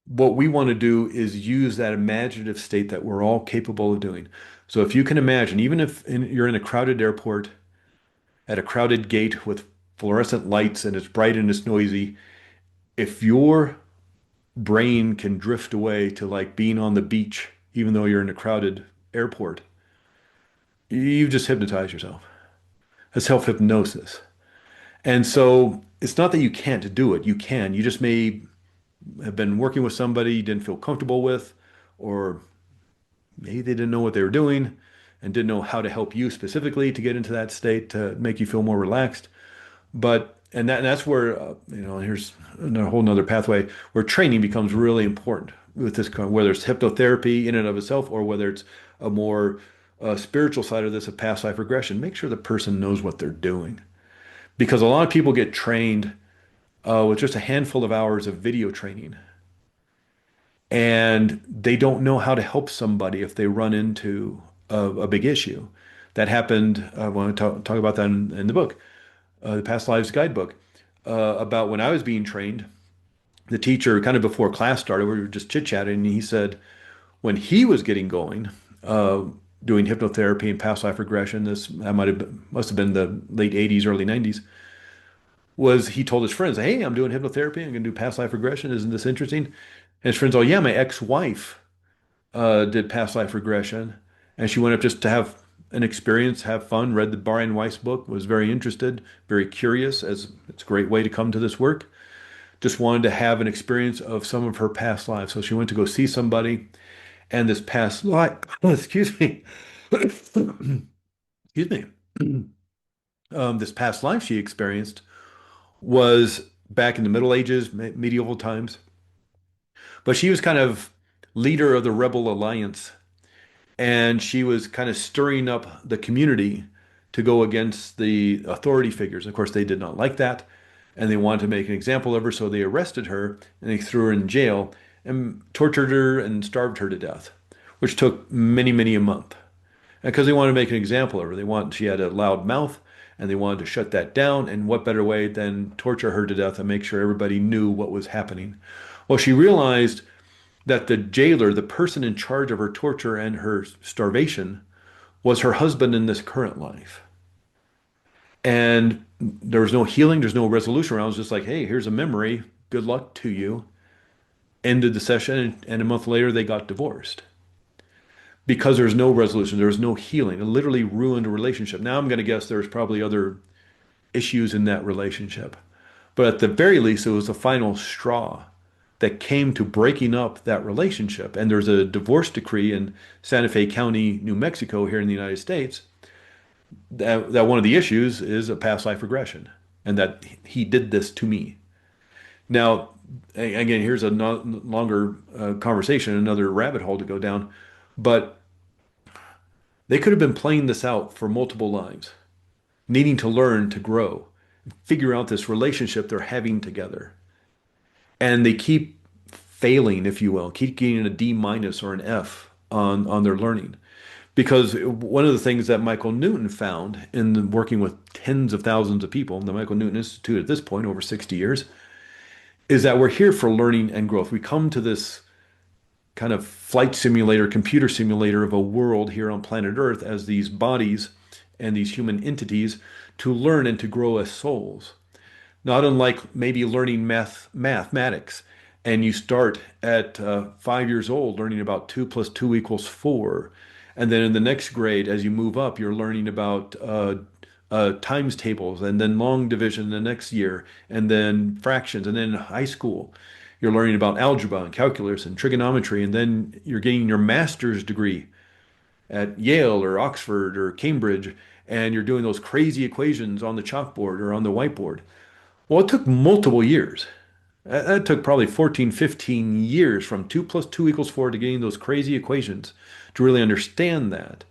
what we want to do is use that imaginative state that we're all capable of doing. So if you can imagine, even if you're in a crowded airport at a crowded gate with fluorescent lights and it's bright and it's noisy, if your brain can drift away to like being on the beach, even though you're in a crowded airport, you just hypnotize yourself. That's self-hypnosis. And so it's not that you can't do it. You can. You just may have been working with somebody you didn't feel comfortable with, or maybe they didn't know what they were doing and didn't know how to help you specifically to get into that state to make you feel more relaxed. But and that's where here's a whole nother pathway where training becomes really important with this kind, whether it's hypnotherapy in and of itself or whether it's a more spiritual side of this, of past life regression. Make sure the person knows what they're doing because a lot of people get trained with just a handful of hours of video training, and they don't know how to help somebody if they run into a big issue. That happened. I want to talk about that in the book, the Past Lives Guidebook, about when I was being trained. The teacher, kind of before class started, we were just chit-chatting, and he said when he was getting going, uh, doing hypnotherapy and past life regression, must have been the late 80s, early 90s, was he told his friends, "Hey, I'm doing hypnotherapy. I'm going to do past life regression. Isn't this interesting?" And his friends, "Oh yeah, my ex-wife did past life regression, and she went up just to have an experience, have fun, read the Brian Weiss book, was very interested, very curious, as it's a great way to come to this work. Just wanted to have an experience of some of her past lives. So she went to go see somebody, and this past life, excuse me, excuse me, this past life she experienced was back in the Middle Ages, medieval times, but she was kind of leader of the Rebel Alliance, and she was kind of stirring up the community to go against the authority figures. Of course, they did not like that, and they wanted to make an example of her, so they arrested her and they threw her in jail and tortured her and starved her to death, which took many, many a month. Because they wanted to make an example of her. She had a loud mouth, and they wanted to shut that down. And what better way than torture her to death and make sure everybody knew what was happening? Well, she realized that the jailer, the person in charge of her torture and her starvation, was her husband in this current life. And there was no healing, there's no resolution around. It was just like, hey, here's a memory. Good luck to you. Ended the session, and a month later, they got divorced because there's no resolution, there's no healing. It literally ruined a relationship. Now I'm going to guess there's probably other issues in that relationship. But at the very least, it was the final straw that came to breaking up that relationship. And there's a divorce decree in Santa Fe County, New Mexico, here in the United States, that one of the issues is a past life regression and that he did this to me. Now, again, here's a no longer conversation, another rabbit hole to go down, but they could have been playing this out for multiple lives, needing to learn to grow, figure out this relationship they're having together. And they keep failing, if you will, keep getting a D minus or an F on their learning. Because one of the things that Michael Newton found in working with tens of thousands of people, the Michael Newton Institute at this point, over 60 years, is that we're here for learning and growth. We come to this kind of flight simulator, computer simulator of a world here on planet Earth as these bodies and these human entities to learn and to grow as souls. Not unlike maybe learning mathematics, and you start at 5 years old learning about 2 + 2 = 4, and then in the next grade, as you move up, you're learning about times tables, and then long division the next year, and then fractions, and then in high school, you're learning about algebra and calculus and trigonometry, and then you're getting your master's degree at Yale or Oxford or Cambridge, and you're doing those crazy equations on the chalkboard or on the whiteboard. Well, it took multiple years. That took probably 14, 15 years from 2 + 2 = 4 to getting those crazy equations to really understand that.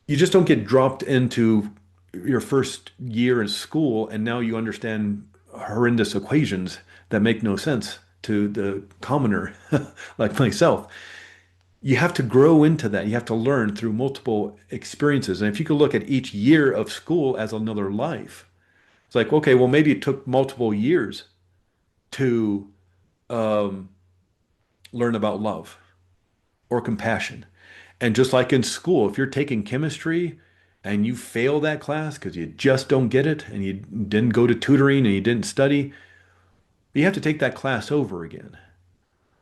You just don't get dropped into your first year in school and now you understand horrendous equations that make no sense to the commoner like myself. You have to grow into that. You have to learn through multiple experiences. And if you could look at each year of school as another life, it's like, okay, well, maybe it took multiple years to um, learn about love or compassion. And just like in school, if you're taking chemistry and you fail that class because you just don't get it and you didn't go to tutoring and you didn't study, you have to take that class over again.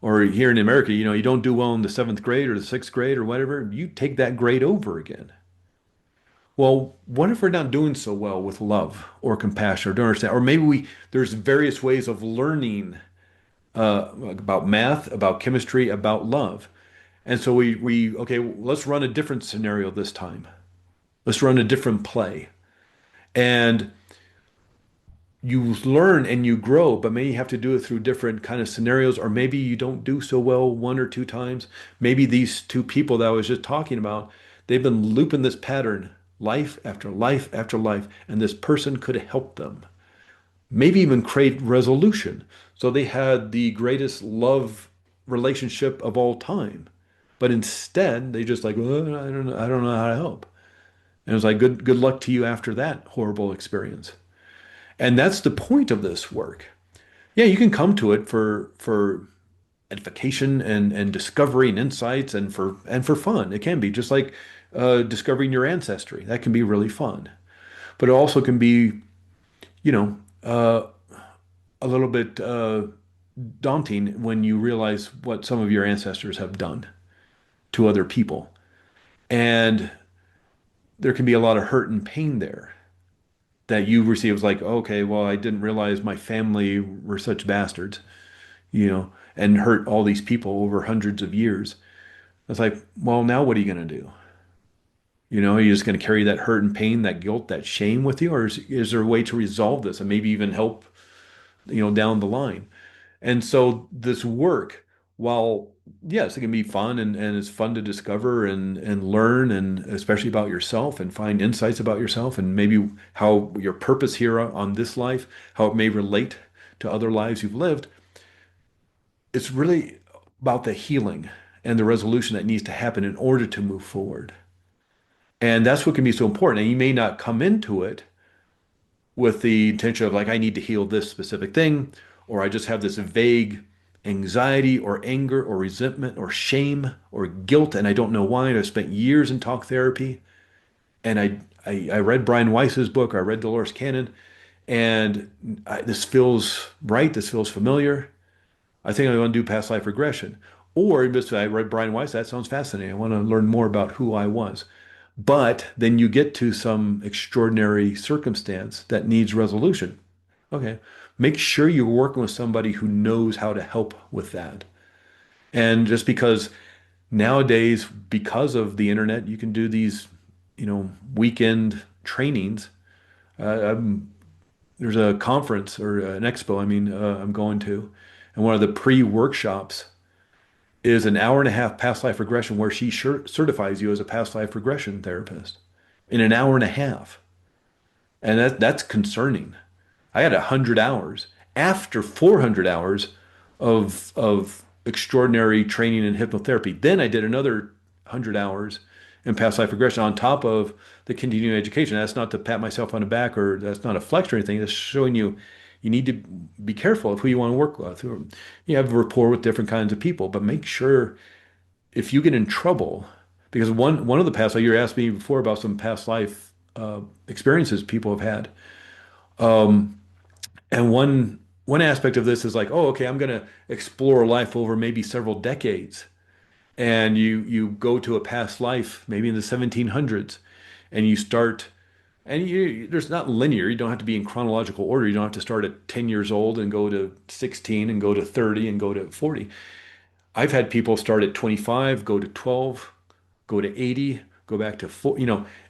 Or here in America, you don't do well in the seventh grade or the sixth grade or whatever, you take that grade over again. Well, what if we're not doing so well with love or compassion or don't understand? Or maybe there's various ways of learning about math, about chemistry, about love. And so okay, let's run a different scenario this time. Let's run a different play. And you learn and you grow, but maybe you have to do it through different kind of scenarios, or maybe you don't do so well one or two times. Maybe these two people that I was just talking about, they've been looping this pattern life after life after life, and this person could help them. Maybe even create resolution. So they had the greatest love relationship of all time. But instead, they just like, "Oh, I don't know how to help." And it was like, good luck to you after that horrible experience. And that's the point of this work. Yeah, you can come to it for edification and discovery and insights and for fun. It can be just like discovering your ancestry. That can be really fun. But it also can be, you know, a little bit daunting when you realize what some of your ancestors have done to other people. And there can be a lot of hurt and pain there that you receive. It's like, okay, well, I didn't realize my family were such bastards, and hurt all these people over hundreds of years. It's like, well, now what are you going to do? Are you just going to carry that hurt and pain, that guilt, that shame with you? Or is there a way to resolve this and maybe even help, down the line? And so this work, while yes, it can be fun and it's fun to discover and learn and especially about yourself and find insights about yourself and maybe how your purpose here on this life, how it may relate to other lives you've lived, it's really about the healing and the resolution that needs to happen in order to move forward. And that's what can be so important. And you may not come into it with the intention of like, I need to heal this specific thing, or I just have this vague anxiety or anger or resentment or shame or guilt, and I don't know why. And I've spent years in talk therapy, and I read Brian Weiss's book, I read Dolores Cannon, and this feels right, this feels familiar. I think I want to do past life regression. Or just I read Brian Weiss, that sounds fascinating. I want to learn more about who I was. But then you get to some extraordinary circumstance that needs resolution. Okay. Make sure you're working with somebody who knows how to help with that. And just because nowadays, because of the internet, you can do these, weekend trainings. I'm there's a conference or an expo, I'm going to, and one of the pre-workshops is an hour and a half past life regression where she certifies you as a past life regression therapist in an hour and a half. And that's concerning. I had 100 hours after 400 hours of extraordinary training in hypnotherapy. Then I did another 100 hours in past life regression on top of the continuing education. That's not to pat myself on the back or that's not a flex or anything. That's showing you you need to be careful of who you want to work with. You have rapport with different kinds of people, but make sure if you get in trouble, because one of the past, like you asked me before about some past life experiences people have had. And one aspect of this is like, oh, okay, I'm going to explore life over maybe several decades. And you go to a past life, maybe in the 1700s, and you start, and there's not linear. You don't have to be in chronological order. You don't have to start at 10 years old and go to 16 and go to 30 and go to 40. I've had people start at 25, go to 12, go to 80, go back to 4.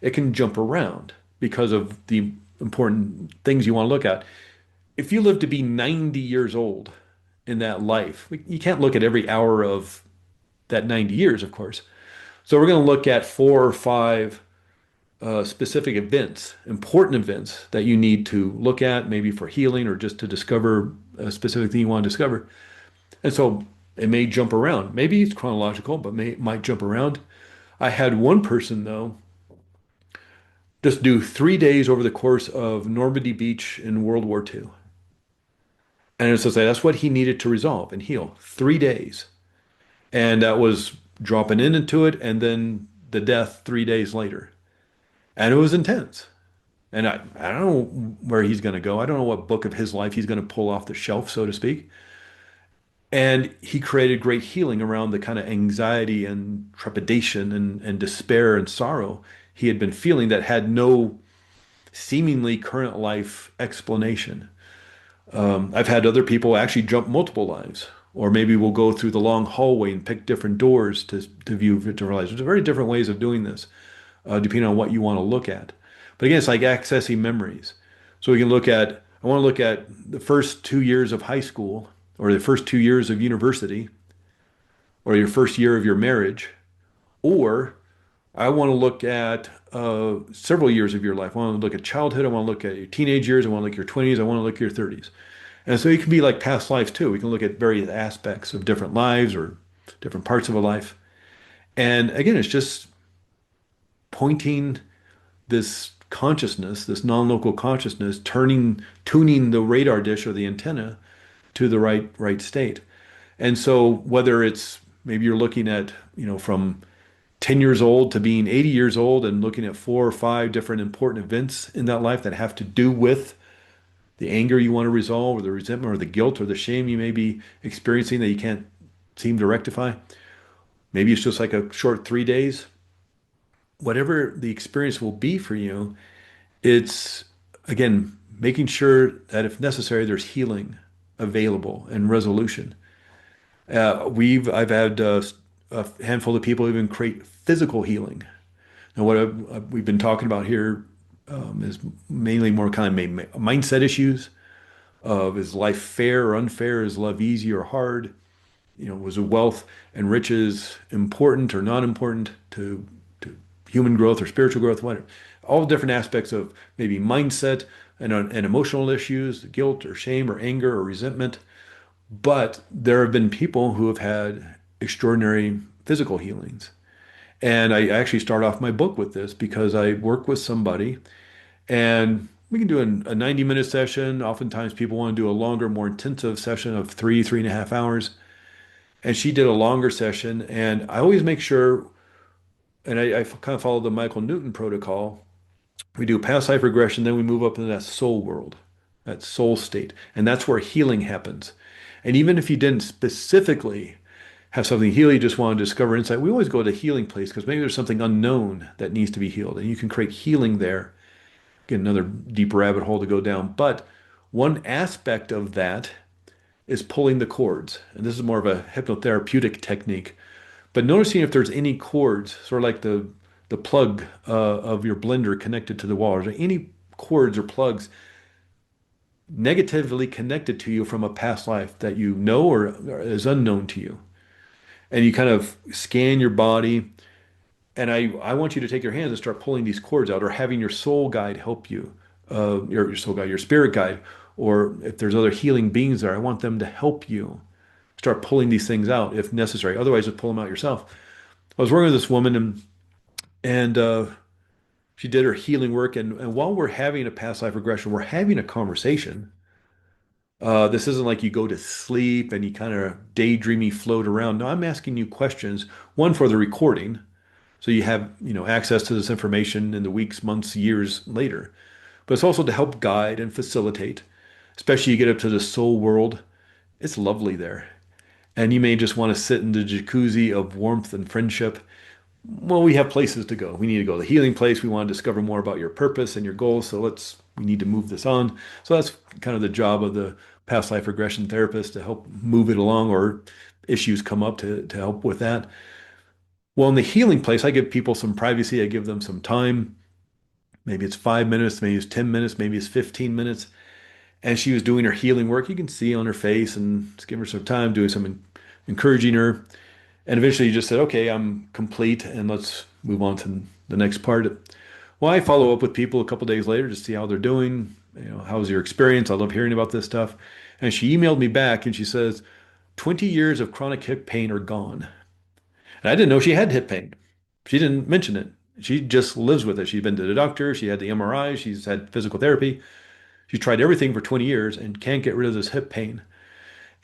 It can jump around because of the important things you want to look at. If you live to be 90 years old in that life, you can't look at every hour of that 90 years, of course. So we're going to look at 4 or 5 specific events, important events that you need to look at, maybe for healing or just to discover a specific thing you want to discover. And so it may jump around. Maybe it's chronological, but might jump around. I had one person though just do 3 days over the course of Normandy Beach in World War II. And it's to say that's what he needed to resolve and heal. 3 days. And that was dropping into it and then the death 3 days later. And it was intense. And I don't know where he's going to go. I don't know what book of his life he's going to pull off the shelf, so to speak. And he created great healing around the kind of anxiety and trepidation and despair and sorrow he had been feeling that had no seemingly current life explanation. I've had other people actually jump multiple lives, or maybe we'll go through the long hallway and pick different doors to view different lives. There's very different ways of doing this, depending on what you want to look at. But again, it's like accessing memories. So we can look at, I want to look at the first 2 years of high school, or the first 2 years of university, or your first year of your marriage, or I want to look at several years of your life. I want to look at childhood. I want to look at your teenage years. I want to look at your 20s. I want to look at your 30s. And so it can be like past lives too. We can look at various aspects of different lives or different parts of a life. And again, it's just pointing this consciousness, this non-local consciousness, tuning the radar dish or the antenna to the right state. And so whether it's maybe you're looking at, from 10 years old to being 80 years old and looking at 4 or 5 different important events in that life that have to do with the anger you want to resolve or the resentment or the guilt or the shame you may be experiencing that you can't seem to rectify. Maybe it's just like a short 3 days. Whatever the experience will be for you, it's again making sure that if necessary, there's healing available and resolution. I've had a handful of people even create physical healing. Now, what we've been talking about here is mainly more kind of mindset issues of is life fair or unfair? Is love easy or hard? Was wealth and riches important or not important to human growth or spiritual growth? Whatever. All different aspects of maybe mindset and emotional issues, guilt or shame or anger or resentment. But there have been people who have had extraordinary physical healings. And I actually start off my book with this because I work with somebody and we can do a 90-minute session. Oftentimes people want to do a longer, more intensive session of 3.5 hours. And she did a longer session. And I always make sure, and I kind of follow the Michael Newton protocol. We do past life regression, then we move up into that soul world, that soul state. And that's where healing happens. And even if you didn't specifically have something heal, you just want to discover insight, we always go to the healing place because maybe there's something unknown that needs to be healed. And you can create healing there. Get another deep rabbit hole to go down. But one aspect of that is pulling the cords. And this is more of a hypnotherapeutic technique. But noticing if there's any cords, sort of like the plug of your blender connected to the wall. Are there any cords or plugs negatively connected to you from a past life that you know or is unknown to you. And you kind of scan your body. And I want you to take your hands and start pulling these cords out or having your soul guide help you, your soul guide, your spirit guide, or if there's other healing beings there, I want them to help you start pulling these things out if necessary. Otherwise, just pull them out yourself. I was working with this woman and she did her healing work. And while we're having a past life regression, we're having a conversation. This isn't like you go to sleep and you kind of daydreamy float around. No, I'm asking you questions, one for the recording. So you have, access to this information in the weeks, months, years later. But it's also to help guide and facilitate, especially you get up to the soul world. It's lovely there. And you may just want to sit in the jacuzzi of warmth and friendship. Well, we have places to go. We need to go to the healing place. We want to discover more about your purpose and your goals. So we need to move this on. So that's kind of the job of the past life regression therapist to help move it along or issues come up to help with that. Well, in the healing place, I give people some privacy. I give them some time. Maybe it's 5 minutes, maybe it's 10 minutes, maybe it's 15 minutes. And she was doing her healing work. You can see on her face and just give her some time, doing some encouraging her. And eventually you just said, okay, I'm complete and let's move on to the next part. Well, I follow up with people a couple days later to see how they're doing. How's your experience? I love hearing about this stuff. And she emailed me back and she says, 20 years of chronic hip pain are gone. And I didn't know she had hip pain. She didn't mention it. She just lives with it. She's been to the doctor. She had the MRI. She's had physical therapy. She's tried everything for 20 years and can't get rid of this hip pain.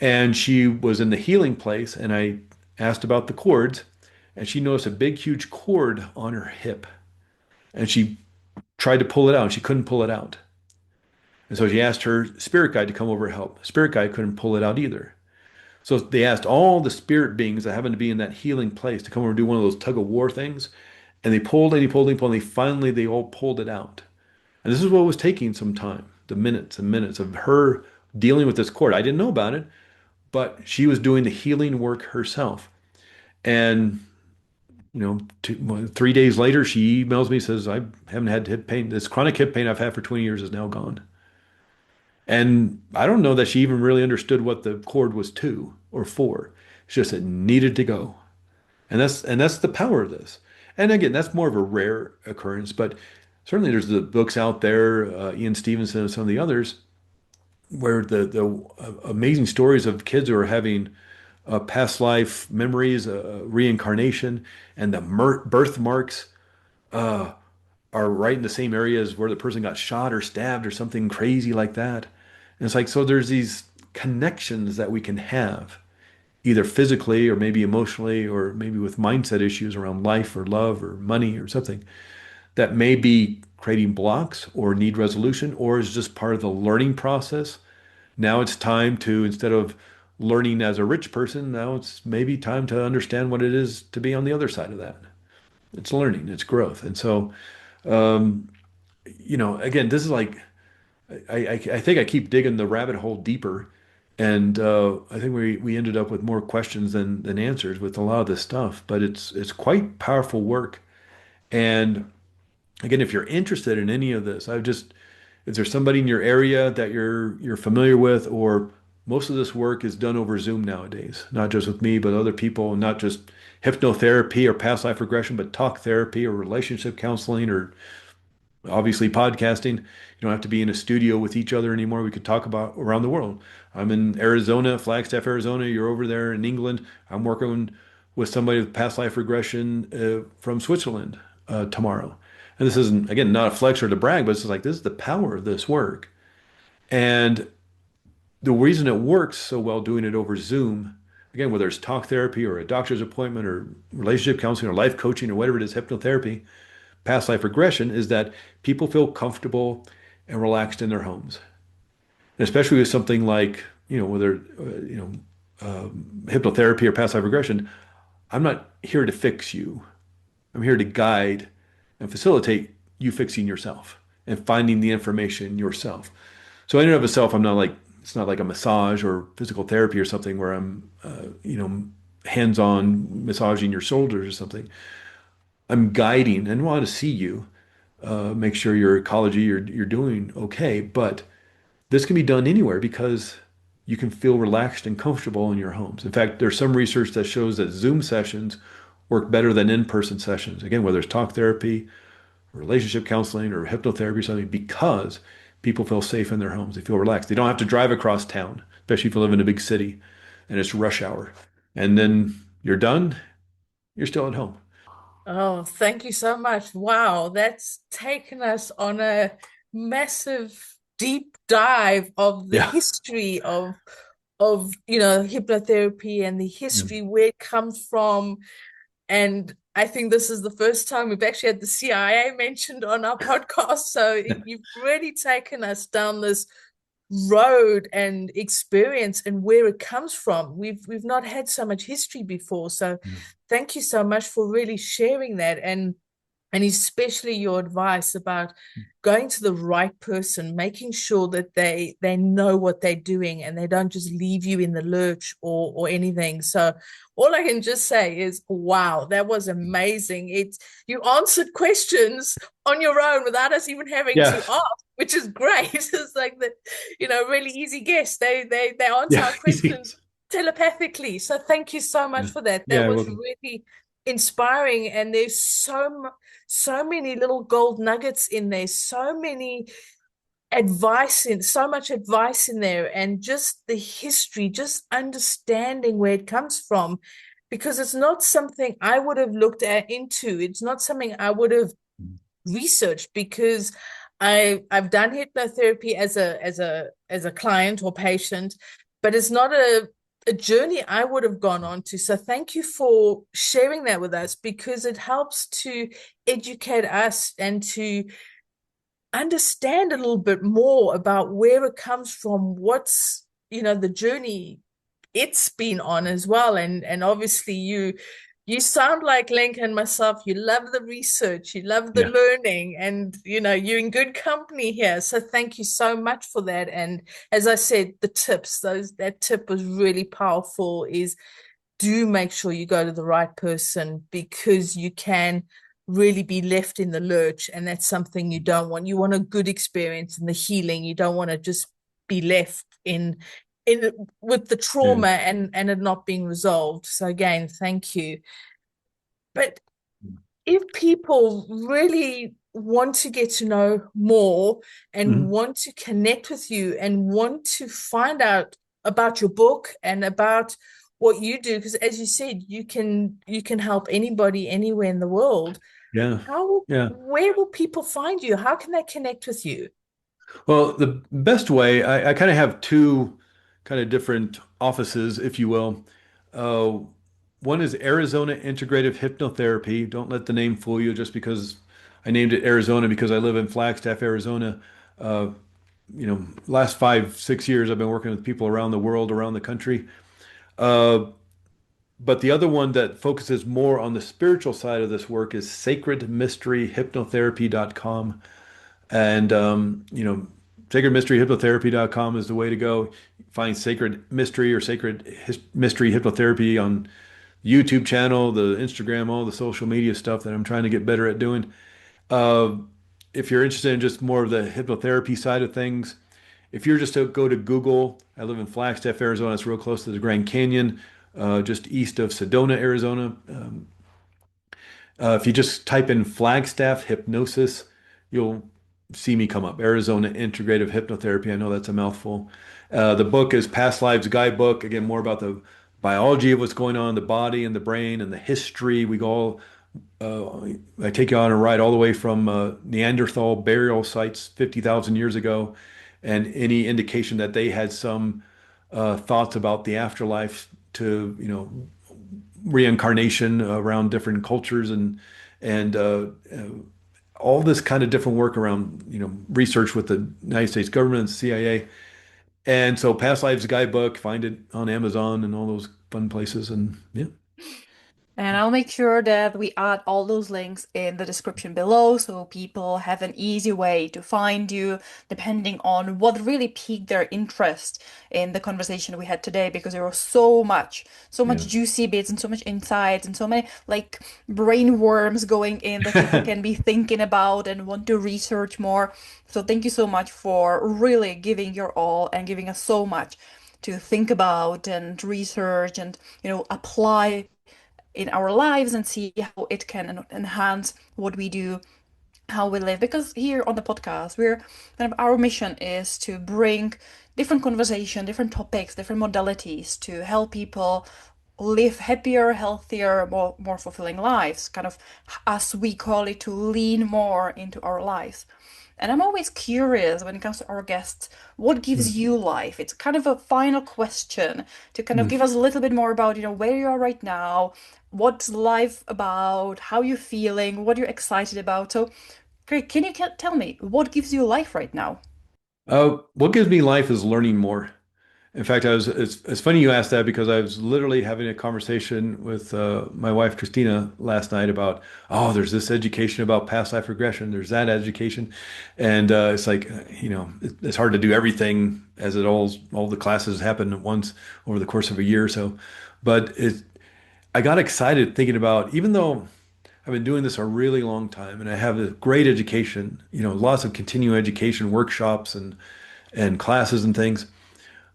And she was in the healing place, and I asked about the cords, and she noticed a big, huge cord on her hip. And she tried to pull it out, and she couldn't pull it out. And so she asked her spirit guide to come over and help. Spirit guide couldn't pull it out either. So they asked all the spirit beings that happened to be in that healing place to come over and do one of those tug of war things. And they pulled and he pulled and he pulled, and finally they all pulled it out. And this is what was taking some time, the minutes and minutes of her dealing with this cord. I didn't know about it, but she was doing the healing work herself. And 3 days later, she emails me, says, I haven't had hip pain. This chronic hip pain I've had for 20 years is now gone. And I don't know that she even really understood what the cord was to or for. It's just it needed to go. And that's the power of this. And again, that's more of a rare occurrence, but certainly there's the books out there, Ian Stevenson and some of the others, where the amazing stories of kids who are having past life memories, reincarnation, and the birthmarks uh, are right in the same areas where the person got shot or stabbed or something crazy like that. And it's like, so there's these connections that we can have, either physically or maybe emotionally or maybe with mindset issues around life or love or money or something that may be creating blocks or need resolution or is just part of the learning process. Now it's time to, instead of learning as a rich person, now it's maybe time to understand what it is to be on the other side of that. It's learning, it's growth. And so, um, again, this is like, I think I keep digging the rabbit hole deeper. And I think we ended up with more questions than answers with a lot of this stuff. But it's quite powerful work. And again, if you're interested in any of this, is there somebody in your area that you're familiar with, or most of this work is done over Zoom nowadays, not just with me, but other people, not just hypnotherapy or past life regression, but talk therapy or relationship counseling or obviously podcasting. You don't have to be in a studio with each other anymore. We could talk about around the world. I'm in Arizona, Flagstaff, Arizona. You're over there in England. I'm working with somebody with past life regression from Switzerland tomorrow. And this isn't, again, not a flex or to brag, but it's just like, this is the power of this work. And the reason it works so well doing it over Zoom, again, whether it's talk therapy or a doctor's appointment or relationship counseling or life coaching or whatever it is, hypnotherapy, past life regression, is that people feel comfortable and relaxed in their homes. And especially with something like, whether, hypnotherapy or past life regression, I'm not here to fix you. I'm here to guide and facilitate you fixing yourself and finding the information yourself. So in and of itself, it's not like a massage or physical therapy or something where I'm, hands-on massaging your shoulders or something. I'm guiding and want to see you, make sure your ecology, you're doing okay. But this can be done anywhere because you can feel relaxed and comfortable in your homes. In fact, there's some research that shows that Zoom sessions work better than in-person sessions. Again, whether it's talk therapy, relationship counseling, or hypnotherapy or something, because people feel safe in their homes. They feel relaxed. They don't have to drive across town, especially if you live in a big city and it's rush hour. And then you're done, you're still at home. Oh, thank you so much. Wow, that's taken us on a massive deep dive of the Yeah. history of hypnotherapy and the Yeah. history where it comes from. And I think this is the first time we've actually had the CIA mentioned on our podcast. So you've really taken us down this road and experience and where it comes from. We've not had so much history before. So thank you so much for really sharing that, and especially your advice about going to the right person, making sure that they know what they're doing and they don't just leave you in the lurch or anything. So all I can just say is, wow, that was amazing. You answered questions on your own without us even having to Yes. ask, which is great. It's like the, really easy guess. They answer Yeah. our questions telepathically. So thank you so much Yeah. for that. That Yeah. was Well, really inspiring, and there's so many little gold nuggets in there, so much advice in there, and just the history, just understanding where it comes from, because it's not something I would have looked into. It's not something I would have researched, because I've done hypnotherapy as a client or patient, but it's not a journey I would have gone on to. So thank you for sharing that with us, because it helps to educate us and to understand a little bit more about where it comes from, what's, the journey it's been on as well. And obviously you sound like Lenka and myself. You love the research, you love the yeah. learning, and you're in good company here. So thank you so much for that. And as I said, the tips, that tip was really powerful, is do make sure you go to the right person, because you can really be left in the lurch, and that's something you don't want. You want a good experience in the healing. You don't want to just be left in with the Yeah. trauma and it not being resolved. So again, thank you. But if people really want to get to know more and Mhm. want to connect with you and want to find out about your book and about what you do, because as you said, you can help anybody anywhere in the world, Yeah. how Yeah. where will people find you? How can they connect with you? Well, the best way, I kind of have two kind of different offices, if you will. Uh, One is Arizona Integrative Hypnotherapy. Don't let the name fool you just because I named it Arizona because I live in Flagstaff, Arizona. Uh, last 5, 6 years, I've been working with people around the world, around the country. Uh, but the other one that focuses more on the spiritual side of this work is sacredmysteryhypnotherapy.com. And, sacredmysteryhypnotherapy.com is the way to go. Find Sacred Mystery or Mystery Hypnotherapy on YouTube channel, the Instagram, all the social media stuff that I'm trying to get better at doing. Uh, if you're interested in just more of the hypnotherapy side of things, if you're just to go to Google, I live in Flagstaff, Arizona. It's real close to the Grand Canyon, just east of Sedona, Arizona. If you just type in Flagstaff hypnosis, you'll see me come up. Arizona Integrative Hypnotherapy. I know that's a mouthful. The book is Past Lives Guidebook. Again, more about the biology of what's going on in the body and the brain and the history. I take you on a ride all the way from Neanderthal burial sites 50,000 years ago, and any indication that they had some thoughts about the afterlife to, reincarnation around different cultures and all this kind of different work around research with the United States government and CIA. And so Past Lives Guidebook, find it on Amazon and all those fun places. And yeah. And I'll make sure that we add all those links in the description below so people have an easy way to find you depending on what really piqued their interest in the conversation we had today, because there was so much Yeah. juicy bits and so much insights and so many like brain worms going in that people can be thinking about and want to research more. So thank you so much for really giving your all and giving us so much to think about and research and, apply in our lives and see how it can enhance what we do, how we live. Because here on the podcast, we're kind of our mission is to bring different conversation, different topics, different modalities to help people live happier, healthier, more fulfilling lives, kind of as we call it, to lean more into our lives. And I'm always curious when it comes to our guests, what gives Mm. you life? It's kind of a final question to kind of Mm. give us a little bit more about, where you are right now, what's life about, how you're feeling, what you're excited about. So, Craig, can you tell me what gives you life right now? What gives me life is learning more. In fact, it's funny you asked that because I was literally having a conversation with my wife Christina last night about, oh, there's this education about past life regression, there's that education, and it's like, it's hard to do everything as it all the classes happen at once over the course of a year or so, but I got excited thinking about, even though I've been doing this a really long time and I have a great education, lots of continuing education workshops and classes and things.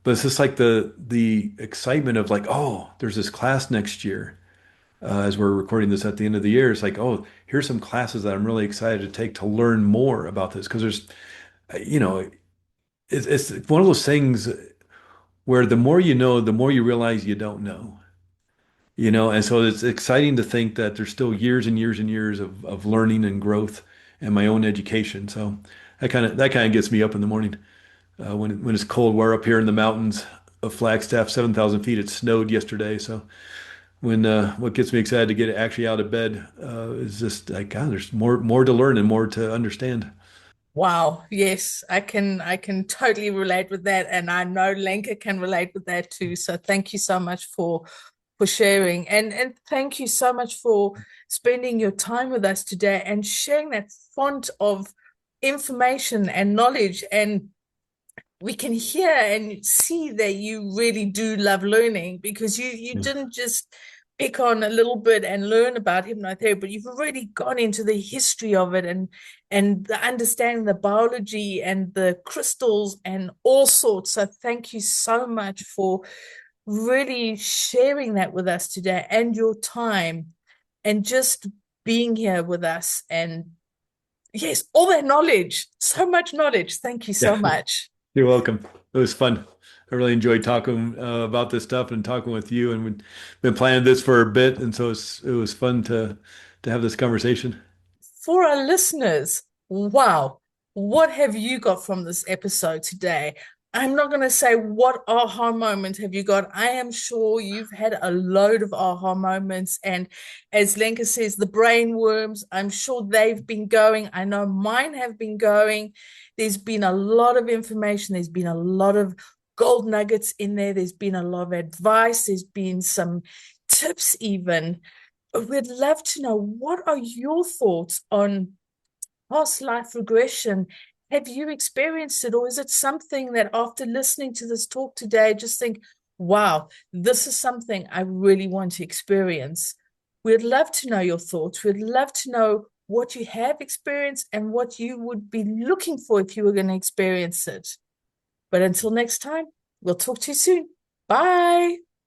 But it's just like the excitement of like, oh, there's this class next year. As we're recording this at the end of the year, it's like, oh, here's some classes that I'm really excited to take to learn more about this. Because there's, you know, it's one of those things where the more you know, the more you realize you don't know. And so it's exciting to think that there's still years and years and years of learning and growth and my own education. So that kind of gets me up in the morning. When it's cold. We're up here in the mountains of Flagstaff, 7,000 feet. It snowed yesterday, so when what gets me excited to get actually out of bed is just like, God, there's more to learn and more to understand. Wow, yes, I can totally relate with that, and I know Lenka can relate with that too. So thank you so much for sharing, and thank you so much for spending your time with us today and sharing that font of information and knowledge. And we can hear and see that you really do love learning, because you Yeah. didn't just pick on a little bit and learn about hypnotherapy, but you've already gone into the history of it, and the understanding the biology and the crystals and all sorts. So thank you so much for really sharing that with us today, and your time, and just being here with us. And yes, all that knowledge, so much knowledge. Thank you so Yeah, much. you're welcome. It was fun. I really enjoyed talking about this stuff and talking with you. And we've been planning this for a bit, and so it was fun to have this conversation. For our listeners, wow, what have you got from this episode today? I'm not going to say what aha moment have you got. I am sure you've had a load of aha moments. And as Lenka says, the brain worms, I'm sure they've been going. I know mine have been going. There's been a lot of information. There's been a lot of gold nuggets in there. There's been a lot of advice. There's been some tips even. We'd love to know, what are your thoughts on past life regression? Have you experienced it, or is it something that after listening to this talk today, just think, wow, this is something I really want to experience? We'd love to know your thoughts. We'd love to know what you have experienced and what you would be looking for if you were going to experience it. But until next time, we'll talk to you soon. Bye.